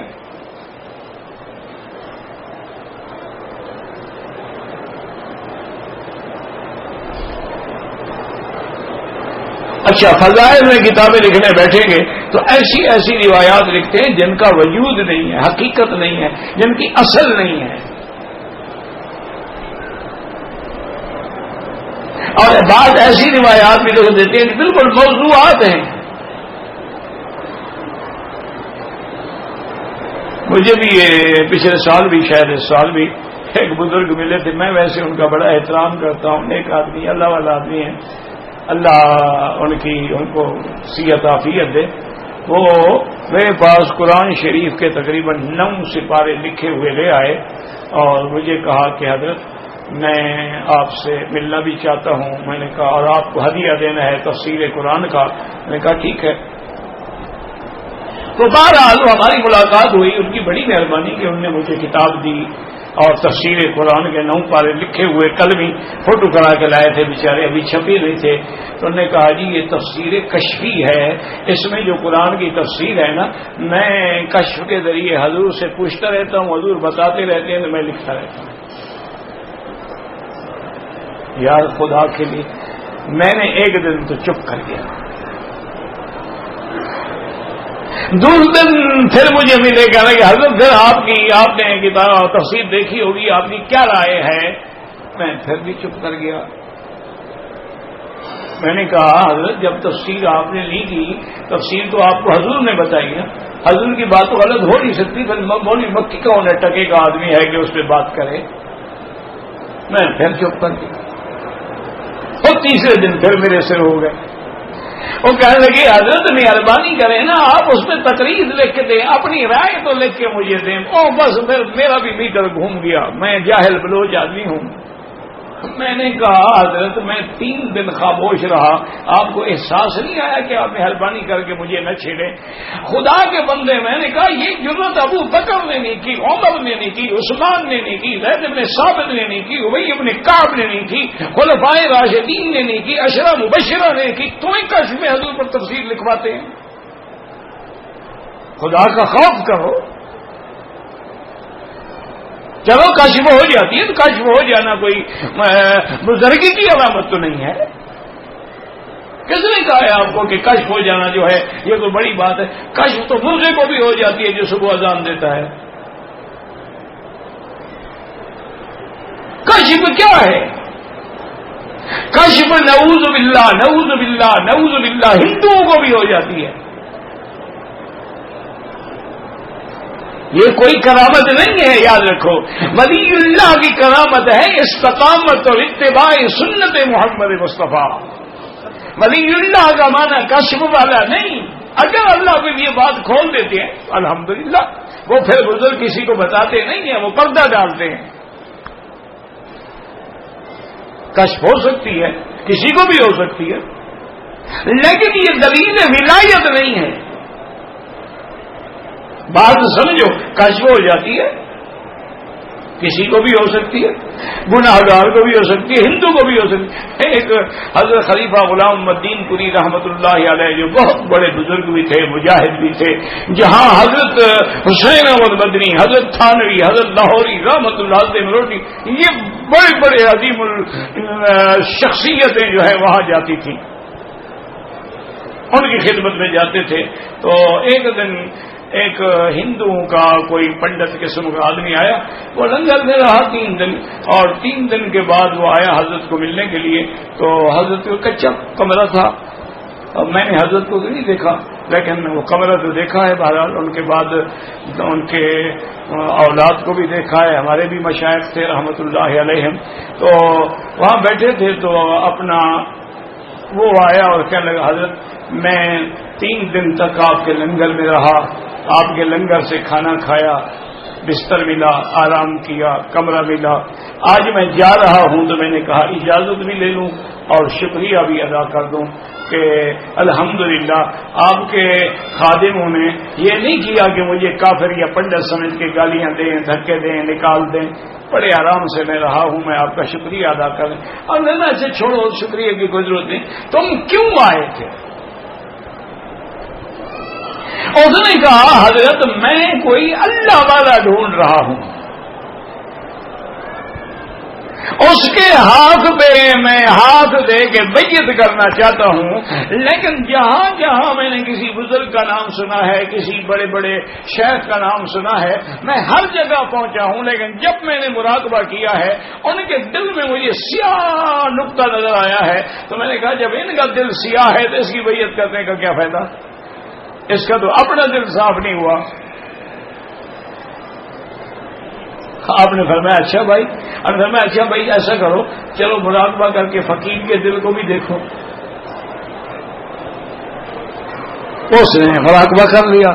اچھا فضائل میں کتابیں لکھنے بیٹھیں گے تو ایسی ایسی روایات لکھتے ہیں جن کا وجود نہیں ہے، حقیقت نہیں ہے، جن کی اصل نہیں ہے. اور بعض ایسی روایات بھی لوگ دیتے ہیں بالکل موضوعات ہیں. مجھے بھی پچھلے سال بھی شاید اس سال بھی ایک بزرگ ملے تھے، میں ویسے ان کا بڑا احترام کرتا ہوں، ایک آدمی اللہ والا آدمی ہے، اللہ ان کو صحت عافیت دے. وہ میرے پاس قرآن شریف کے تقریباً 9 سپارے لکھے ہوئے لے آئے اور مجھے کہا کہ حضرت میں آپ سے ملنا بھی چاہتا ہوں. میں نے کہا اور آپ کو ہدیہ دینا ہے تفسیر قرآن کا. میں نے کہا ٹھیک ہے. تو بہرحال ہماری ملاقات ہوئی، ان کی بڑی مہربانی کہ انہوں نے مجھے کتاب دی اور تفسیر قرآن کے 9 پارے لکھے ہوئے کلمی فوٹو کرا کے لائے تھے بیچارے، ابھی چھپے نہیں تھے. تو انہوں نے کہا جی یہ تفسیر کشفی ہے، اس میں جو قرآن کی تفسیر ہے نا، میں کشف کے ذریعے حضور سے پوچھتا رہتا ہوں، حضور بتاتے رہتے ہیں تو میں لکھتا رہتا ہوں. یار خدا کے لیے میں نے ایک دن تو چپ کر گیا. دوسرے دن پھر مجھے ملے گا کہ حضرت پھر آپ نے کتاب تفسیر دیکھی ہوگی، آپ کی کیا رائے ہے؟ میں پھر بھی چپ کر گیا. میں نے کہا حضرت جب تفسیر آپ نے لی تھی، تفسیر تو آپ کو حضور نے بتائی نا، حضور کی بات تو غلط ہو نہیں سکتی، پھر مولوی مکی کا ہونے ٹکے کا آدمی ہے کہ اس پہ بات کرے. میں پھر چپ کر گیا. اور تیسرے دن پھر میرے سے ہو گئے. وہ کہنے لگے حضرت مہربانی کریں نا، آپ اس میں تقریر لکھ کے دیں، اپنی رائے تو لکھ کے مجھے دیں. بس پھر میرا بھی میٹر گھوم گیا، میں جاہل بلوچ آدمی ہوں. میں نے کہا حضرت میں 3 دن خاموش رہا، آپ کو احساس نہیں آیا کہ آپ مہربانی کر کے مجھے نہ چھیڑیں؟ خدا کے بندے، میں نے کہا یہ جرت ابو بکر نے نہیں کی، عمر نے نہیں کی، عثمان نے نہیں کی، زید بن ثابت نے نہیں کی، ابی بن کعب نے نہیں کی، خلفائے راشدین نے نہیں کی، عشرہ مبشرہ نے کی. تمہیں کشف میں حضور پر تفسیر لکھواتے ہیں؟ خدا کا خوف کرو. چلو کشف ہو جاتی ہے تو کشف ہو جانا کوئی بزرگی کی علامت تو نہیں ہے. کس نے کہا ہے آپ کو کہ کشف ہو جانا جو ہے یہ کوئی بڑی بات ہے؟ کشف تو مرغے کو بھی ہو جاتی ہے جو صبح اذان دیتا ہے. کشف کیا ہے؟ کشف نعوذ باللہ نعوذ باللہ نعوذ باللہ ہندوؤں کو بھی ہو جاتی ہے. یہ کوئی کرامت نہیں ہے، یاد رکھو. ولی اللہ کی کرامت ہے استقامت اور اتباع سنت محمد مصطفیٰ. ولی اللہ کا معنی کشف والا نہیں. اگر اللہ کو یہ بات کھول دیتے ہیں الحمدللہ، وہ پھر بزرگ کسی کو بتاتے نہیں ہیں، وہ پردہ ڈالتے ہیں. کشف ہو سکتی ہے، کسی کو بھی ہو سکتی ہے، لیکن یہ دلیل ولایت نہیں ہے. بات سمجھو، کشف ہو جاتی ہے، کسی کو بھی ہو سکتی ہے، گناہگار کو بھی ہو سکتی ہے، ہندو کو بھی ہو سکتی ہے. ایک حضرت خلیفہ غلام الدین پوری رحمۃ اللہ علیہ جو بہت بڑے بزرگ بھی تھے، مجاہد بھی تھے، جہاں حضرت حسین احمد مدنی، حضرت تھانوی، حضرت لاہوری رحمۃ اللہ علیہ مروٹی، یہ بڑے بڑے عظیم شخصیتیں جو ہے وہاں جاتی تھیں، ان کی خدمت میں جاتے تھے. تو ایک دن ایک ہندوؤں کا کوئی پنڈت قسم کا آدمی آیا، وہ لنگر میں رہا 3 دن، اور 3 دن کے بعد وہ آیا حضرت کو ملنے کے لیے. تو حضرت کو کچا کمرہ تھا، میں نے حضرت کو نہیں دیکھا لیکن وہ کمرہ تو دیکھا ہے. بہرحال ان کے بعد ان کے اولاد کو بھی دیکھا ہے، ہمارے بھی مشائخ تھے رحمۃ اللہ علیہم. تو وہاں بیٹھے تھے تو اپنا وہ آیا اور کہنے لگا حضرت میں 3 دن تک آپ کے لنگر میں رہا، آپ کے لنگر سے کھانا کھایا، بستر ملا، آرام کیا، کمرہ ملا. آج میں جا رہا ہوں تو میں نے کہا اجازت بھی لے لوں اور شکریہ بھی ادا کر دوں کہ الحمدللہ آپ کے خادموں نے یہ نہیں کیا کہ مجھے کافر یا پنڈت سمجھ کے گالیاں دیں، دھکے دیں، نکال دیں. بڑے آرام سے میں رہا ہوں، میں آپ کا شکریہ ادا کروں. اور لینا سے چھوڑو، شکریہ کی کوئی ضرورت نہیں. تم کیوں آئے تھے؟ اس نے کہا حضرت میں کوئی اللہ والا ڈھونڈ رہا ہوں، اس کے ہاتھ پہ میں ہاتھ دے کے بیعت کرنا چاہتا ہوں. لیکن جہاں جہاں میں نے کسی بزرگ کا نام سنا ہے، کسی بڑے بڑے شیخ کا نام سنا ہے، میں ہر جگہ پہنچا ہوں، لیکن جب میں نے مراقبہ کیا ہے ان کے دل میں مجھے سیاہ نقطہ نظر آیا ہے. تو میں نے کہا جب ان کا دل سیاہ ہے تو اس کی بیعت کرنے کا کیا فائدہ؟ اس کا تو اپنا دل صاف نہیں ہوا. آپ نے فرمایا اچھا بھائی، اور فرمایا اچھا بھائی ایسا کرو، چلو مراقبہ کر کے فقیر کے دل کو بھی دیکھو. اس نے مراقبہ کر لیا،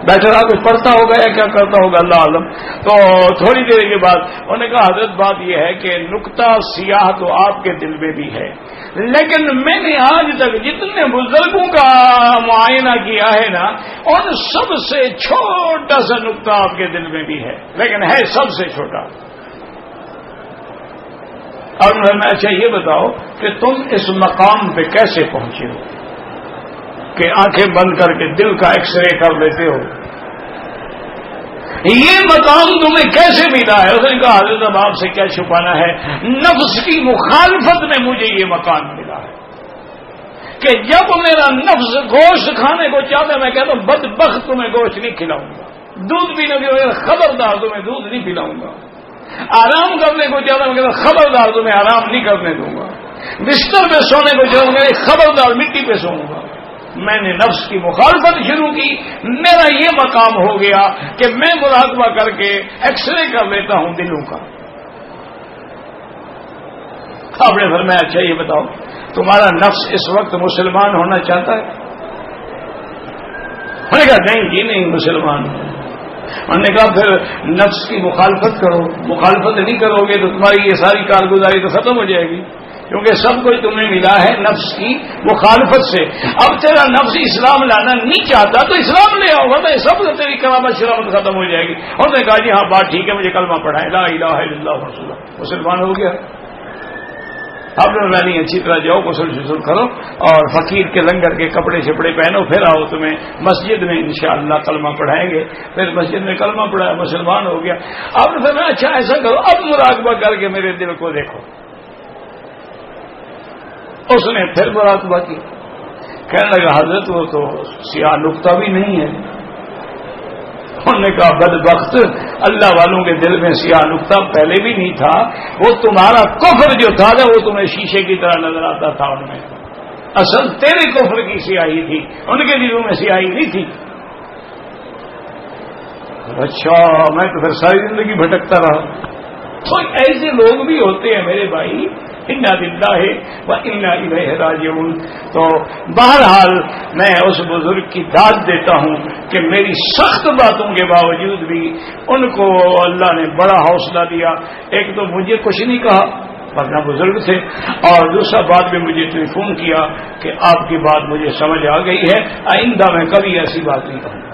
بیٹھا رہا، کچھ پڑھتا ہوگا یا کیا کرتا ہوگا، اللہ عالم۔ تو تھوڑی دیر کے بعد انہوں نے کہا حضرت بات یہ ہے کہ نقطہ سیاہ تو آپ کے دل میں بھی ہے، لیکن میں نے آج تک جتنے بزرگوں کا معائنہ کیا ہے نا، ان سب سے چھوٹا سا نقطہ آپ کے دل میں بھی ہے، لیکن ہے سب سے چھوٹا۔ اور میں اچھا یہ بتاؤ کہ تم اس مقام پہ کیسے پہنچے ہو کہ آنکھیں بند کر کے دل کا ایکس رے کر لیتے ہو؟ یہ مقام تمہیں کیسے ملا ہے؟ اس نے کہا حضرت اب آپ سے کیا چھپانا ہے، نفس کی مخالفت میں مجھے یہ مقام ملا ہے کہ جب میرا نفس گوشت کھانے کو چاہتا ہے، میں کہتا ہوں بدبخت تمہیں گوشت نہیں کھلاؤں گا، دودھ پینے کے خبردار تمہیں دودھ نہیں پلاؤں گا، آرام کرنے کو چاہتا ہوں، میں کہتا ہوں خبردار تمہیں آرام نہیں کرنے دوں گا، بستر پہ سونے کو چاہتا ہوں، خبردار مٹی پہ سوؤں گا۔ میں نے نفس کی مخالفت شروع کی، میرا یہ مقام ہو گیا کہ میں مراقبہ کر کے ایکس رے کر لیتا ہوں دلوں کا۔ آپ نے فرمایا اچھا یہ بتاؤ تمہارا نفس اس وقت مسلمان ہونا چاہتا ہے؟ انہوں نے کہا نہیں جی نہیں مسلمان۔ انہوں نے کہا پھر نفس کی مخالفت کرو، مخالفت نہیں کرو گے تو تمہاری یہ ساری کارگزاری تو ختم ہو جائے گی، کیونکہ سب کچھ تمہیں ملا ہے نفس کی مخالفت سے۔ اب تیرا نفس اسلام لانا نہیں چاہتا تو اسلام لے آؤ گا، سب سے تیری کرامت شرامت ختم ہو جائے گی۔ انہوں نے کہا جی ہاں بات ٹھیک ہے، مجھے کلمہ پڑھائے لا الہ الا اللہ رسول اللہ، مسلمان ہو گیا۔ اب میں نہیں اچھی طرح جاؤ غسل شسل کرو اور فقیر کے لنگر کے کپڑے شپڑے پہنو، پھر آؤ تمہیں مسجد میں انشاءاللہ کلمہ پڑھائیں گے۔ پھر مسجد میں کلمہ پڑھایا، مسلمان ہو گیا۔ اب نے فرمایا اچھا ایسا کرو اب مراقبہ کر کے میرے دل کو دیکھو۔ اس نے پھر مراقبہ کی، کہنے لگا حضرت وہ تو سیاہ نقطہ بھی نہیں ہے۔ انہوں نے کہا بدبخت، اللہ والوں کے دل میں سیاہ نقطہ پہلے بھی نہیں تھا، وہ تمہارا کفر جو تھا نا وہ تمہیں شیشے کی طرح نظر آتا تھا، ان میں اصل تیرے کفر کی سیاہی تھی، ان کے دلوں میں سیاہی نہیں تھی۔ اچھا میں تو پھر ساری زندگی بھٹکتا رہا۔ تو ایسے لوگ بھی ہوتے ہیں میرے بھائی، انا للہ و انا الیہ راجعون۔ تو بہرحال میں اس بزرگ کی داد دیتا ہوں کہ میری سخت باتوں کے باوجود بھی ان کو اللہ نے بڑا حوصلہ دیا۔ ایک تو مجھے کچھ نہیں کہا ورنہ بزرگ تھے، اور دوسرا بات بھی مجھے ٹیلی فون کیا کہ آپ کی بات مجھے سمجھ آ گئی ہے، آئندہ میں کبھی ایسی بات نہیں کہوں گا۔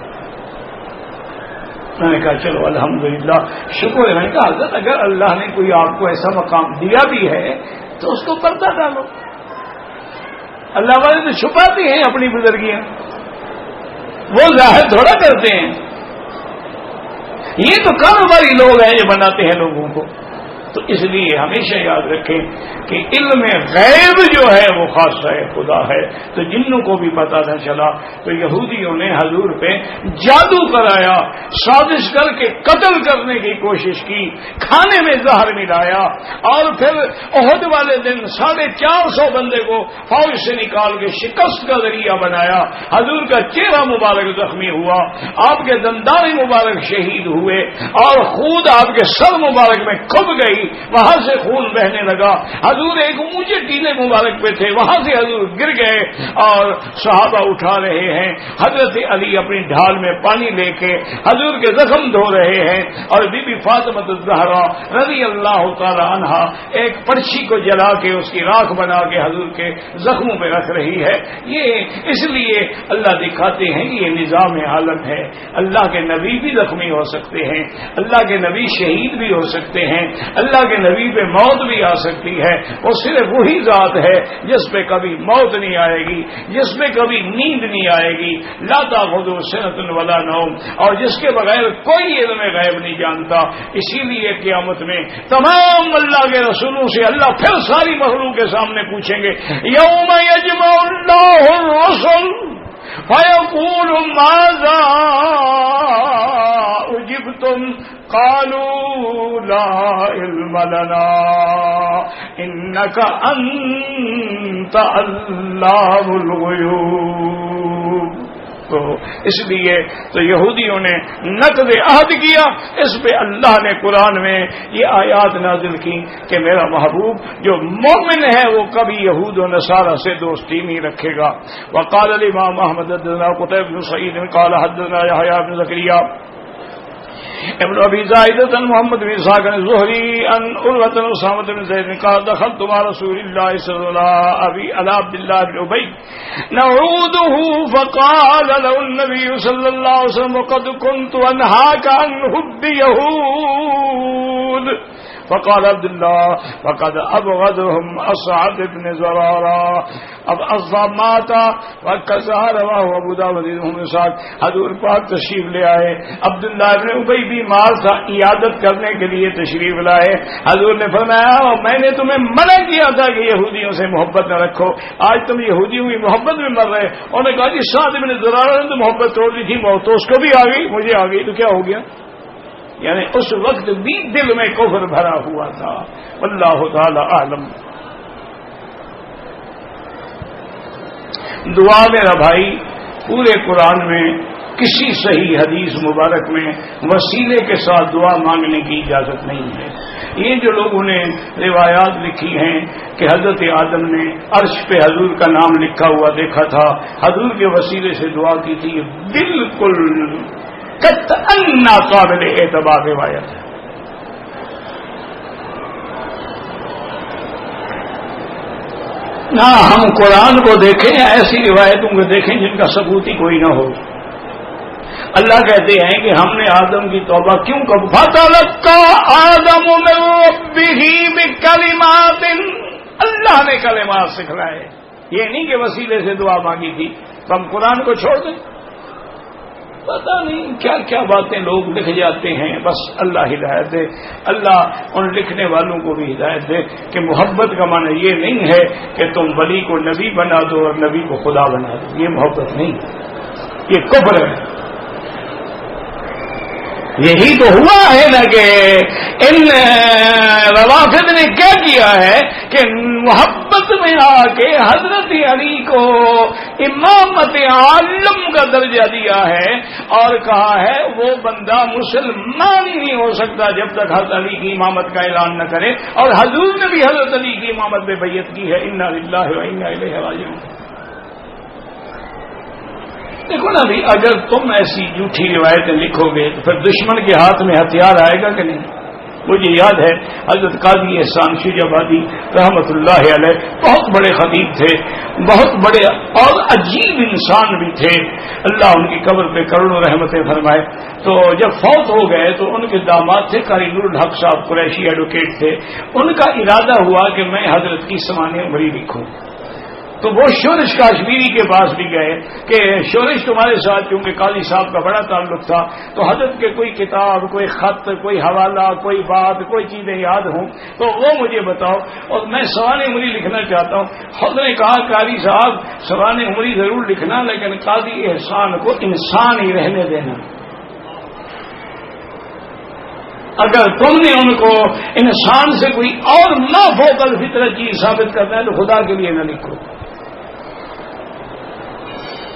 میں نے کہا چلو الحمدللہ شکر ہے۔ میں نے کہا حضرت اگر اللہ نے کوئی آپ کو ایسا مقام دیا بھی ہے تو اس کو پردہ ڈالو، اللہ والے تو چھپاتے ہیں اپنی بزرگیاں، وہ ظاہر تھوڑا کرتے ہیں۔ یہ تو کاروباری لوگ ہیں جو بناتے ہیں لوگوں کو۔ تو اس لیے ہمیشہ یاد رکھیں کہ علم غیب جو ہے وہ خاصہ خدا ہے۔ تو جنوں کو بھی پتہ نہ چلا تو یہودیوں نے حضور پہ جادو کرایا، سازش کر کے قتل کرنے کی کوشش کی، کھانے میں زہر ملایا، اور پھر احد والے دن 450 بندے کو فوج سے نکال کے شکست کا ذریعہ بنایا۔ حضور کا چہرہ مبارک زخمی ہوا، آپ کے دندان مبارک شہید ہوئے، اور خود آپ کے سر مبارک میں کھب گئی، وہاں سے خون بہنے لگا۔ حضور ایک اونچے ٹیلے مبارک پہ تھے، وہاں سے حضور گر گئے اور صحابہ اٹھا رہے ہیں۔ حضرت علی اپنی ڈھال میں پانی لے کے حضور کے زخم دھو رہے ہیں، اور بی بی فاطمہ الزہرا رضی اللہ تعالی عنہا ایک پرچھی کو جلا کے اس کی راکھ بنا کے حضور کے زخموں پہ رکھ رہی ہے۔ یہ اس لیے اللہ دکھاتے ہیں کہ یہ نظام عالم ہے، اللہ کے نبی بھی زخمی ہو سکتے ہیں، اللہ کے نبی شہید بھی ہو سکتے ہیں، اللہ کے نبی پہ موت بھی آ سکتی ہے۔ وہ صرف وہی ذات ہے جس پہ کبھی موت نہیں آئے گی، جس پہ کبھی نیند نہیں آئے گی، لا تاخذہ سنۃ ولا نوم، اور جس کے بغیر کوئی علم غیب نہیں جانتا۔ اسی لیے قیامت میں تمام اللہ کے رسولوں سے اللہ پھر ساری مخلوق کے سامنے پوچھیں گے، یوم یجمع اللہ الرسل فیقول ماذا اجبتم قالوا لا علم لنا انك انت علام الغیوب۔ تو اس لیے تو یہودیوں نے نقض عہد کیا، اس پہ اللہ نے قرآن میں یہ آیات نازل کی کہ میرا محبوب جو مومن ہے وہ کبھی یہود و نصارہ سے دوستی نہیں رکھے گا۔ وقال الامام احمد حدثنا قتيبة بن سعيد قال حدثنا يحيى بن زكريا ابن ابي زائدة عن محمد بن اسحاق الزهري عن عروة بن اسامة بن زيد قال دخلت مع رسول الله صلى الله على عبد الله بن ابي نعوده فقال له النبي صلى الله عليه وسلم قد كنت انهاك عن حب يهود فقال عبد الله فقد ابغضهم اسعد بن زرارة اب اصاب ماتا وكذا رواه ابو داود بن سعد۔ حضور پاک تشریف لے آئے، عبداللہ ابن ابی بیمار تھا، عیادت کرنے کے لیے تشریف لائے۔ حضور نے فرمایا میں نے تمہیں منع کیا تھا کہ یہودیوں سے محبت نہ رکھو، آج تم یہودیوں کی محبت میں مر رہے۔ انہوں نے کہا جی سعد بن زرارہ نے تو محبت توڑ دی تھی، موت تو اس کو بھی آ گئی، مجھے آ گئی تو کیا ہو گیا؟ یعنی اس وقت بھی دل میں کفر بھرا ہوا تھا۔ واللہ تعالی اعلم۔ دعا میرا بھائی پورے قرآن میں کسی صحیح حدیث مبارک میں وسیلے کے ساتھ دعا مانگنے کی اجازت نہیں ہے۔ یہ جو لوگوں نے روایات لکھی ہیں کہ حضرت آدم نے عرش پہ حضور کا نام لکھا ہوا دیکھا تھا، حضور کے وسیلے سے دعا کی تھی، بالکل قطعاً ناقابل اعتبار روایت ہے۔ نہ ہم قرآن کو دیکھیں یا ایسی روایتوں کو دیکھیں جن کا ثبوت ہی کوئی نہ ہو۔ اللہ کہتے ہیں کہ ہم نے آدم کی توبہ کیوں کب فَتَلَقَّىٰ آدَمُ مِن رَبِّهِ بِكَلِمَاتٍ، اللہ نے کلمات سکھلائے، یہ نہیں کہ وسیلے سے دعا مانگی تھی۔ تو ہم قرآن کو چھوڑ دیں؟ پتہ نہیں کیا کیا باتیں لوگ لکھ جاتے ہیں، بس اللہ ہدایت دے، اللہ ان لکھنے والوں کو بھی ہدایت دے کہ محبت کا معنی یہ نہیں ہے کہ تم ولی کو نبی بنا دو اور نبی کو خدا بنا دو، یہ محبت نہیں، یہ کفر ہے۔ یہی تو ہوا ہے نا کہ ان روافض نے کیا کیا ہے کہ محبت میں آ کے حضرت علی کو امامت عالم کا درجہ دیا ہے اور کہا ہے وہ بندہ مسلمان ہی نہیں ہو سکتا جب تک حضرت علی کی امامت کا اعلان نہ کرے، اور حضور نے بھی حضرت علی کی امامت پہ بیعت کی ہے۔ انا للہ و انا الیہ راجعون۔ دیکھو نا بھی، اگر تم ایسی جھوٹی روایتیں لکھو گے تو پھر دشمن کے ہاتھ میں ہتھیار آئے گا کہ نہیں؟ مجھے یاد ہے حضرت قاضی احسان شیجابادی رحمت اللہ علیہ بہت بڑے خطیب تھے، بہت بڑے اور عجیب انسان بھی تھے، اللہ ان کی قبر پہ کروڑوں رحمتیں فرمائے۔ تو جب فوت ہو گئے تو ان کے داماد تھے قاری نور الحق صاحب، قریشی ایڈوکیٹ تھے، ان کا ارادہ ہوا کہ میں حضرت کی سوانح عمری لکھوں۔ تو وہ شورش کاشمیری کے پاس بھی گئے کہ شورش تمہارے ساتھ، کیونکہ قاضی صاحب کا بڑا تعلق تھا، تو حضرت کے کوئی کتاب، کوئی خط، کوئی حوالہ، کوئی بات، کوئی چیزیں یاد ہوں تو وہ مجھے بتاؤ، اور میں سوانح عمری لکھنا چاہتا ہوں۔ حضرت نے کہا قاضی صاحب سوانح عمری ضرور لکھنا، لیکن قاضی احسان کو انسان ہی رہنے دینا، اگر تم نے ان کو انسان سے کوئی اور ما فوق الفطرت چیز ثابت کرنا ہے تو خدا کے لیے نہ لکھو۔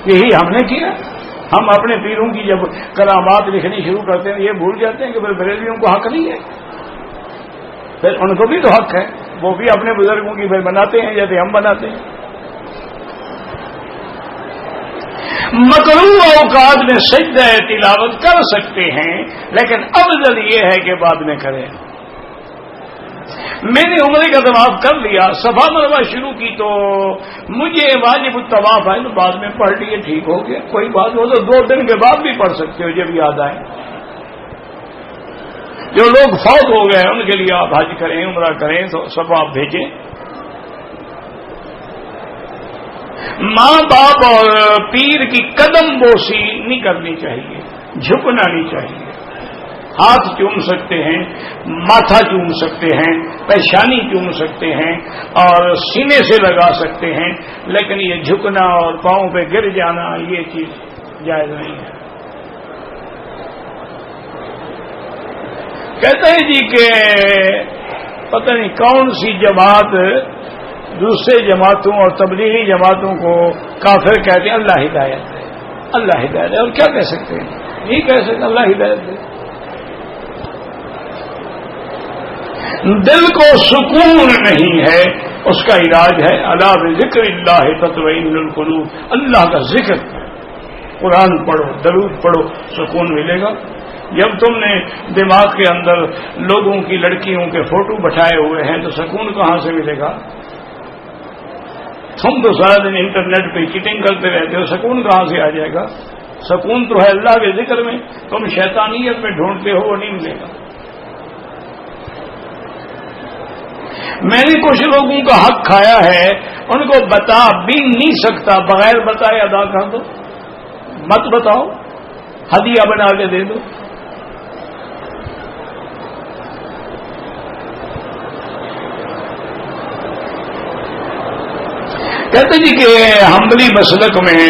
یہی ہم نے کیا۔ ہم اپنے پیروں کی جب کرامات لکھنی شروع کرتے ہیں یہ بھول جاتے ہیں کہ پھر بریلویوں کو حق نہیں ہے، پھر ان کو بھی تو حق ہے، وہ بھی اپنے بزرگوں کی پھر بناتے ہیں جیسے ہم بناتے ہیں۔ مکروہ اوقات میں سجدہ تلاوت کر سکتے ہیں، لیکن افضل یہ ہے کہ بعد میں کریں۔ میں نے عمرے کا طواف کر لیا، صفا مروہ شروع کی تو مجھے واجب الطواف ہے تو بعد میں پڑھ لیے، ٹھیک ہو گیا، کوئی بات ہو تو 2 دن کے بعد بھی پڑھ سکتے ہو جب یاد آئے۔ جو لوگ فوت ہو گئے ان کے لیے آپ حج کریں، عمرہ کریں تو ثواب بھیجیں۔ ماں باپ اور پیر کی قدم بوسی نہیں کرنی چاہیے، جھکنا نہیں چاہیے۔ ہاتھ چوم سکتے ہیں، ماتھا چوم سکتے ہیں، پیشانی چوم سکتے ہیں اور سینے سے لگا سکتے ہیں، لیکن یہ جھکنا اور پاؤں پہ گر جانا یہ چیز جائز نہیں ہے۔ کہتے ہیں جی کہ پتہ نہیں کون سی جماعت دوسرے جماعتوں اور تبلیغی جماعتوں کو کافر کہتے ہیں، اللہ ہدایت ہے۔ اللہ ہدایت ہے، اور کیا کہہ سکتے ہیں؟ نہیں کہہ سکتے اللہ ہدایت دے۔ دل کو سکون نہیں ہے، اس کا علاج ہے الا بذکر اللہ تطمئن القلوب، اللہ کا ذکر، قرآن پڑھو، درود پڑھو، سکون ملے گا۔ جب تم نے دماغ کے اندر لوگوں کی لڑکیوں کے فوٹو بٹھائے ہوئے ہیں تو سکون کہاں سے ملے گا؟ تم تو سارا دن انٹرنیٹ پہ چیٹنگ کرتے رہتے ہو، سکون کہاں سے آ جائے گا؟ سکون تو ہے اللہ کے ذکر میں، تم شیطانیت میں ڈھونڈتے ہو، وہ نہیں ملے گا۔ میں نے کچھ لوگوں کا حق کھایا ہے، ان کو بتا بھی نہیں سکتا، بغیر بتائے ادا کر دو، مت بتاؤ، ہدیہ بنا کے دے دو۔ کہتے جی کہ حنبلی مسلک میں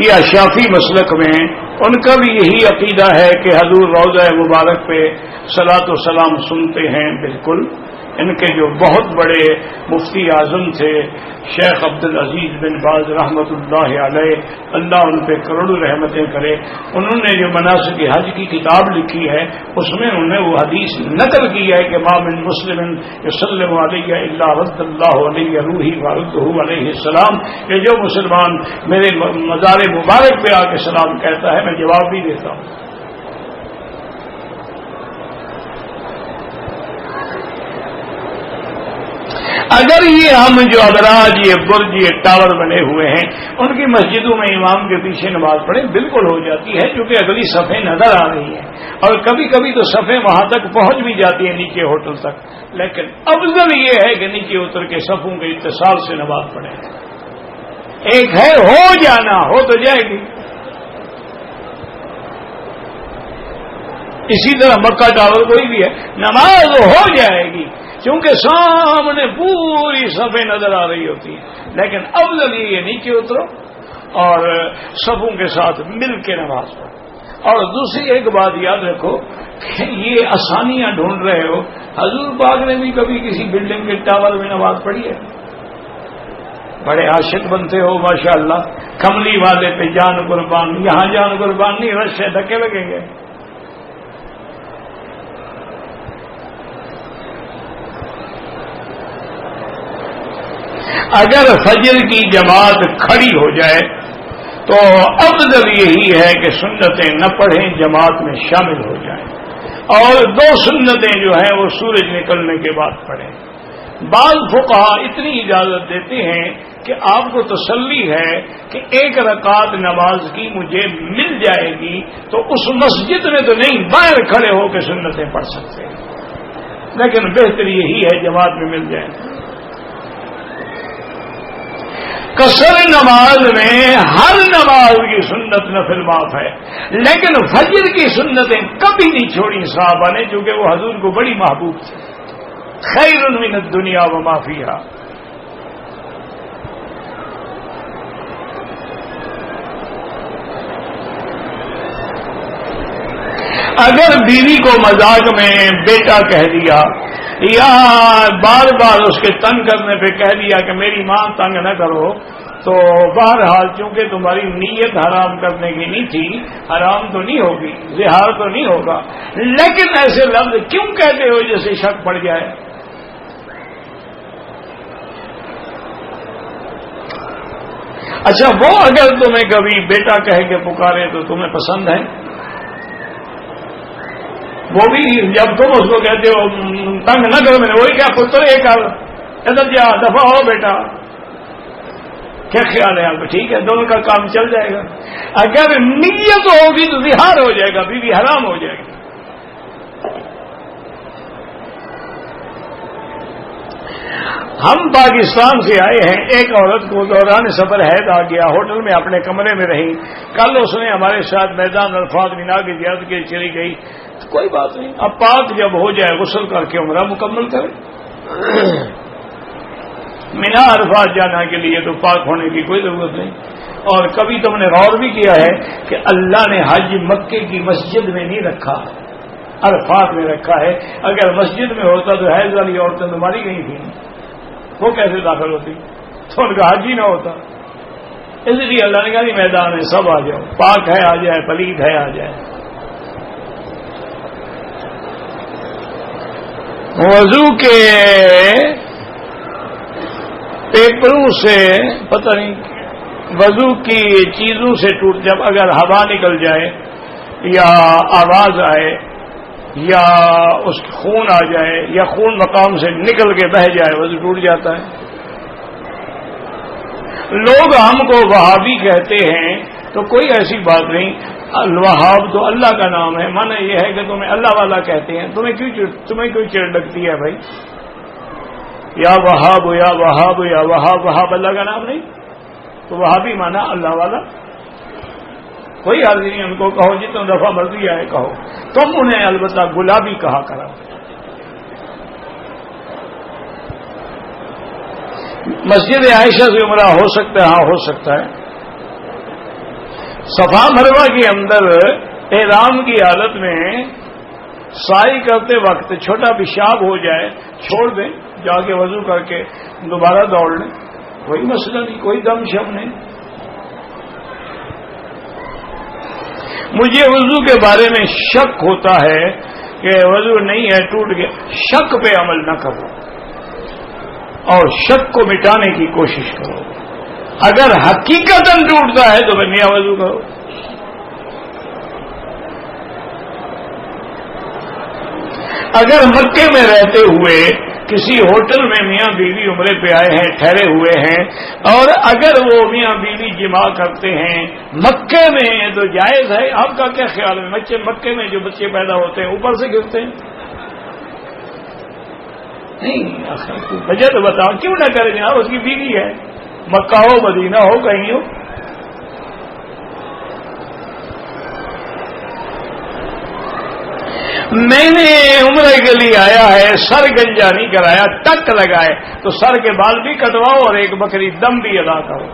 یا شافی مسلک میں ان کا بھی یہی عقیدہ ہے کہ حضور روضہ مبارک پہ صلاۃ و سلام سنتے ہیں۔ بالکل، ان کے جو بہت بڑے مفتی اعظم تھے شیخ عبدالعزیز بن باز رحمۃ اللہ علیہ، اللہ ان پہ کروڑوں رحمتیں کرے، انہوں نے جو مناسک حج کی کتاب لکھی ہے اس میں انہوں نے وہ حدیث نقل کی ہے کہ ما من مسلم یسلم علیہ الا رد اللہ علیہ روحی وردہ علیہ السلام، کہ جو مسلمان میرے مزار مبارک پہ آ کے سلام کہتا ہے میں جواب بھی دیتا ہوں۔ اگر یہ ہم جو ادراج، یہ برج، یہ ٹاور بنے ہوئے ہیں، ان کی مسجدوں میں امام کے پیچھے نماز پڑھیں، بالکل ہو جاتی ہے، کیونکہ اگلی صفیں نظر آ رہی ہیں، اور کبھی کبھی تو صفیں وہاں تک پہنچ بھی جاتی ہیں نیچے ہوٹل تک، لیکن افضل یہ ہے کہ نیچے اتر کے صفوں کے اتصال سے نماز پڑھیں۔ ایک ہے ہو جانا، ہو تو جائے گی، اسی طرح مکہ ٹاور کوئی بھی ہے، نماز ہو جائے گی کیونکہ سامنے پوری صفیں نظر آ رہی ہوتی ہیں، لیکن افضل یہ نیچے اترو اور صفوں کے ساتھ مل کے نماز پڑھو۔ اور دوسری ایک بات یاد رکھو کہ یہ آسانیاں ڈھونڈ رہے ہو، حضور پاک نے بھی کبھی کسی بلڈنگ کے ٹاور میں نماز پڑھی ہے؟ بڑے عاشق بنتے ہو ماشاءاللہ، کملی والے پہ جان قربان، یہاں جان قربان نہیں، رش سے دھکے لگیں گے۔ اگر فجر کی جماعت کھڑی ہو جائے تو افضل یہی ہے کہ سنتیں نہ پڑھیں، جماعت میں شامل ہو جائیں، اور 2 سنتیں جو ہیں وہ سورج نکلنے کے بعد پڑھیں۔ بعض فقہا اتنی اجازت دیتے ہیں کہ آپ کو تسلی ہے کہ 1 رکعت نماز کی مجھے مل جائے گی تو اس مسجد میں تو نہیں، باہر کھڑے ہو کے سنتیں پڑھ سکتے ہیں، لیکن بہتر یہی ہے جماعت میں مل جائیں۔ قصر نماز میں ہر نماز کی سنت نفل معاف ہے، لیکن فجر کی سنتیں کبھی نہیں چھوڑی صحابہ نے، چونکہ وہ حضور کو بڑی محبوب تھی۔ خیر من الدنیا وما فیہا۔ اگر بیوی کو مذاق میں بیٹا کہہ دیا یا بار بار اس کے تنگ کرنے پہ کہہ دیا کہ میری ماں تنگ نہ کرو، تو بہرحال چونکہ تمہاری نیت حرام کرنے کی نہیں تھی، حرام تو نہیں ہوگی، زہار تو نہیں ہوگا، لیکن ایسے لفظ کیوں کہتے ہو جیسے شک پڑ جائے؟ اچھا، وہ اگر تمہیں کبھی بیٹا کہہ کے پکارے تو تمہیں پسند ہے؟ وہ بھی جب تم اس کو کہتے ہو تنگ نہ کرو، میں نے وہی کیا پتر ایک ادھر جا دفعہ ہو بیٹا، کیا خیال ہے آپ کو؟ ٹھیک ہے، دونوں کا کام چل جائے گا۔ اگر نیت ہوگی تو زہار ہو جائے گا، بیوی حرام ہو جائے گی۔ ہم پاکستان سے آئے ہیں، ایک عورت کو دوران سفر حیض آ گیا، ہوٹل میں اپنے کمرے میں رہی، کل اس نے ہمارے ساتھ میدان عرفات مینا کی زیارت کے چلی گئی، کوئی بات نہیں، اب پاک جب ہو جائے غسل کر کے عمرہ مکمل کرے۔ مینا عرفات جانا کے لیے تو پاک ہونے کی کوئی ضرورت نہیں۔ اور کبھی تم نے غور بھی کیا ہے کہ اللہ نے حج مکے کی مسجد میں نہیں رکھا، عرفات میں رکھا ہے؟ اگر مسجد میں ہوتا تو حیض والی عورتیں تمہاری گئی تھیں، وہ کیسے داخل ہوتی؟ تو ان کا حج ہی نہ ہوتا۔ اس لیے اللہ نے کہا کہ میدان میں سب آ جاؤ، پاک ہے آ جائے، پلید ہے آ جائے۔ وضو کے پیپروں سے پتہ نہیں، وضو کی چیزوں سے ٹوٹ، جب اگر ہوا نکل جائے یا آواز آئے یا اس کی خون آ جائے یا خون مقام سے نکل کے بہہ جائے، وضو ٹوٹ جاتا ہے۔ لوگ ہم کو وہابی کہتے ہیں تو کوئی ایسی بات نہیں، الوہاب تو اللہ کا نام ہے، مانا یہ ہے کہ تمہیں اللہ والا کہتے ہیں، تمہیں کوئی چڑ لگتی ہے بھائی؟ یا وہاب یا وہاب یا وہاب، وہاب اللہ کا نام نہیں تو وہابی مانا اللہ والا۔ کوئی حال نہیں، ان کو کہو جتنا دفعہ مرضی آئے کہو، تم انہیں البتہ گلابی کہا کرو۔ مسجد عائشہ سے عمرہ ہو سکتا ہے؟ ہاں ہو سکتا ہے۔ صفا مروہ کے اندر احرام کی حالت میں سعی کرتے وقت چھوٹا پیشاب ہو جائے، چھوڑ دیں، جا کے وضو کر کے دوبارہ دوڑ لیں، کوئی مسئلہ نہیں، کوئی دم شم نہیں۔ مجھے وضو کے بارے میں شک ہوتا ہے کہ وضو نہیں ہے، ٹوٹ گیا، شک پہ عمل نہ کرو اور شک کو مٹانے کی کوشش کرو۔ اگر حقیقتاً ٹوٹتا ہے تو پھر نیا وضو کرو۔ اگر مکے میں رہتے ہوئے کسی ہوٹل میں میاں بیوی عمرے پہ آئے ہیں، ٹھہرے ہوئے ہیں، اور اگر وہ میاں بیوی جماع کرتے ہیں مکے میں تو جائز ہے؟ آپ کا کیا خیال ہے؟ مکے میں جو بچے پیدا ہوتے ہیں اوپر سے گرتے ہیں؟ نہیں، وجہ تو بتاؤ، کیوں نہ کریں جناب؟ اس کی بیوی ہے، مکہ ہو مدینہ ہو کہیں ہو۔ میں نے عمرے کے لیے آیا ہے، سر گنجا نہیں کرایا، ٹک لگائے تو سر کے بال بھی کٹواؤ اور ایک بکری دم بھی ادا کرو۔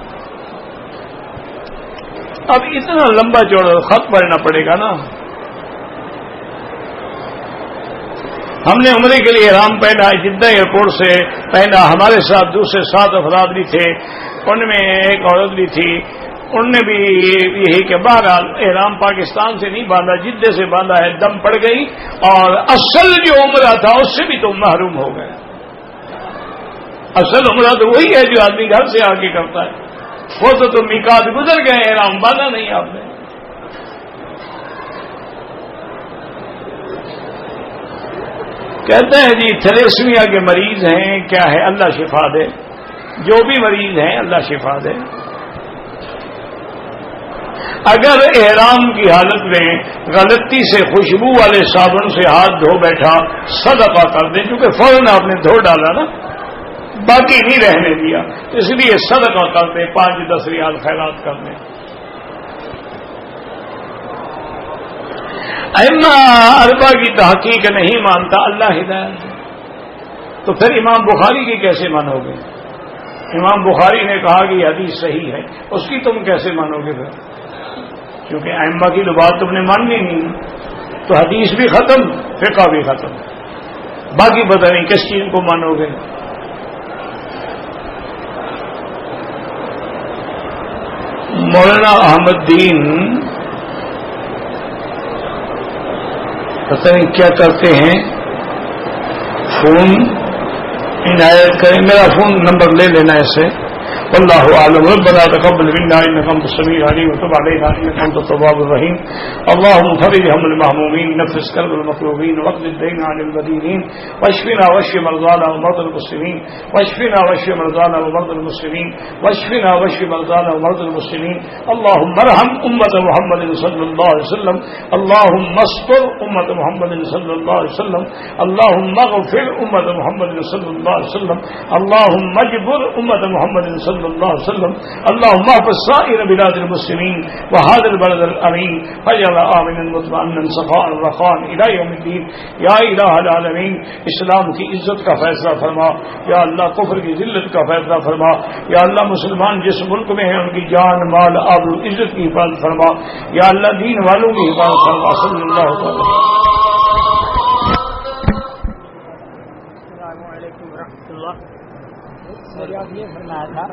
اب اتنا لمبا چوڑا خط پڑھنا پڑے گا نا۔ ہم نے عمرے کے لیے احرام پہنا، جدہ ایئرپورٹ سے پہنا، ہمارے ساتھ دوسرے 7 افراد بھی تھے، ان میں ایک عورت بھی تھی، ان نے بھی یہی کہ بہرحال احرام پاکستان سے نہیں باندھا، جدے سے باندھا ہے، دم پڑ گئی اور اصل جو عمرہ تھا اس سے بھی تم محروم ہو گئے۔ اصل عمرہ تو وہی ہے جو آدمی گھر سے آ کے کرتا ہے، وہ تو تم میقات گزر گئے، احرام باندھا نہیں آپ نے۔ کہتے ہیں جی تھیلیسیمیا کے مریض ہیں، کیا ہے؟ اللہ شفا دے، جو بھی مریض ہیں اللہ شفا دے۔ اگر احرام کی حالت میں غلطی سے خوشبو والے صابن سے ہاتھ دھو بیٹھا، صدقہ کر دیں، کیونکہ فوراً آپ نے دھو ڈالا نا، باقی نہیں رہنے دیا، اس لیے صدقہ کر دیں، 5-10 ریال خیرات کر دیں۔ ائمہ اربعہ کی تحقیق نہیں مانتا، اللہ ہدایت، تو پھر امام بخاری کی کیسے مانو گے؟ امام بخاری نے کہا کہ یہ حدیث صحیح ہے، اس کی تم کیسے مانو گے پھر؟ کیونکہ ائمہ کی تو بات تم نے ماننی نہیں، تو حدیث بھی ختم، فقہ بھی ختم، باقی پتہ نہیں کس چیز کو مانو گے۔ مولانا احمد دین پتہ نہیں کیا کرتے ہیں، فون عنایت کریں، میرا فون نمبر لے لینا ایسے۔ واللہ اعلم، ربنا تقبل منا انك انت السميع العليم وتب علينا انك انت التواب الرحيم، اللهم فرج هم المهمومين، نفس كرب المكروبين، واقض الدين عن المدينين، واشفنا واشف مرضانا ومرضى المسلمين، واشفنا واشف مرضانا ومرضى المسلمين، واشفنا واشف مرضانا ومرضى المسلمين، اللهم ارحم امه محمد صلى الله عليه وسلم، اللهم استر امه محمد صلى الله عليه وسلم، اللهم اغفر امه محمد صلى الله عليه وسلم، اللهم اجبر امه محمد صلى الله عليه وسلم، اللهم احفظ سائر بلاد المسلمين وهذا البلد الامين واجعل امنا مطمئنا سخاء رخاء الى يوم الدين، یا الہ العالمین، اسلام کی عزت کا فیصلہ فرما، یا اللہ کفر کی ذلت کا فیصلہ فرما، یا اللہ مسلمان جس ملک میں ہیں ان کی جان مال آبرو عزت کی حفاظت فرما، یا اللہ دین والوں کی حفاظت فرما، صلی اللہ تعالی۔ السلام علیکم ورحمۃ اللہ۔ یہ فرمایا تھا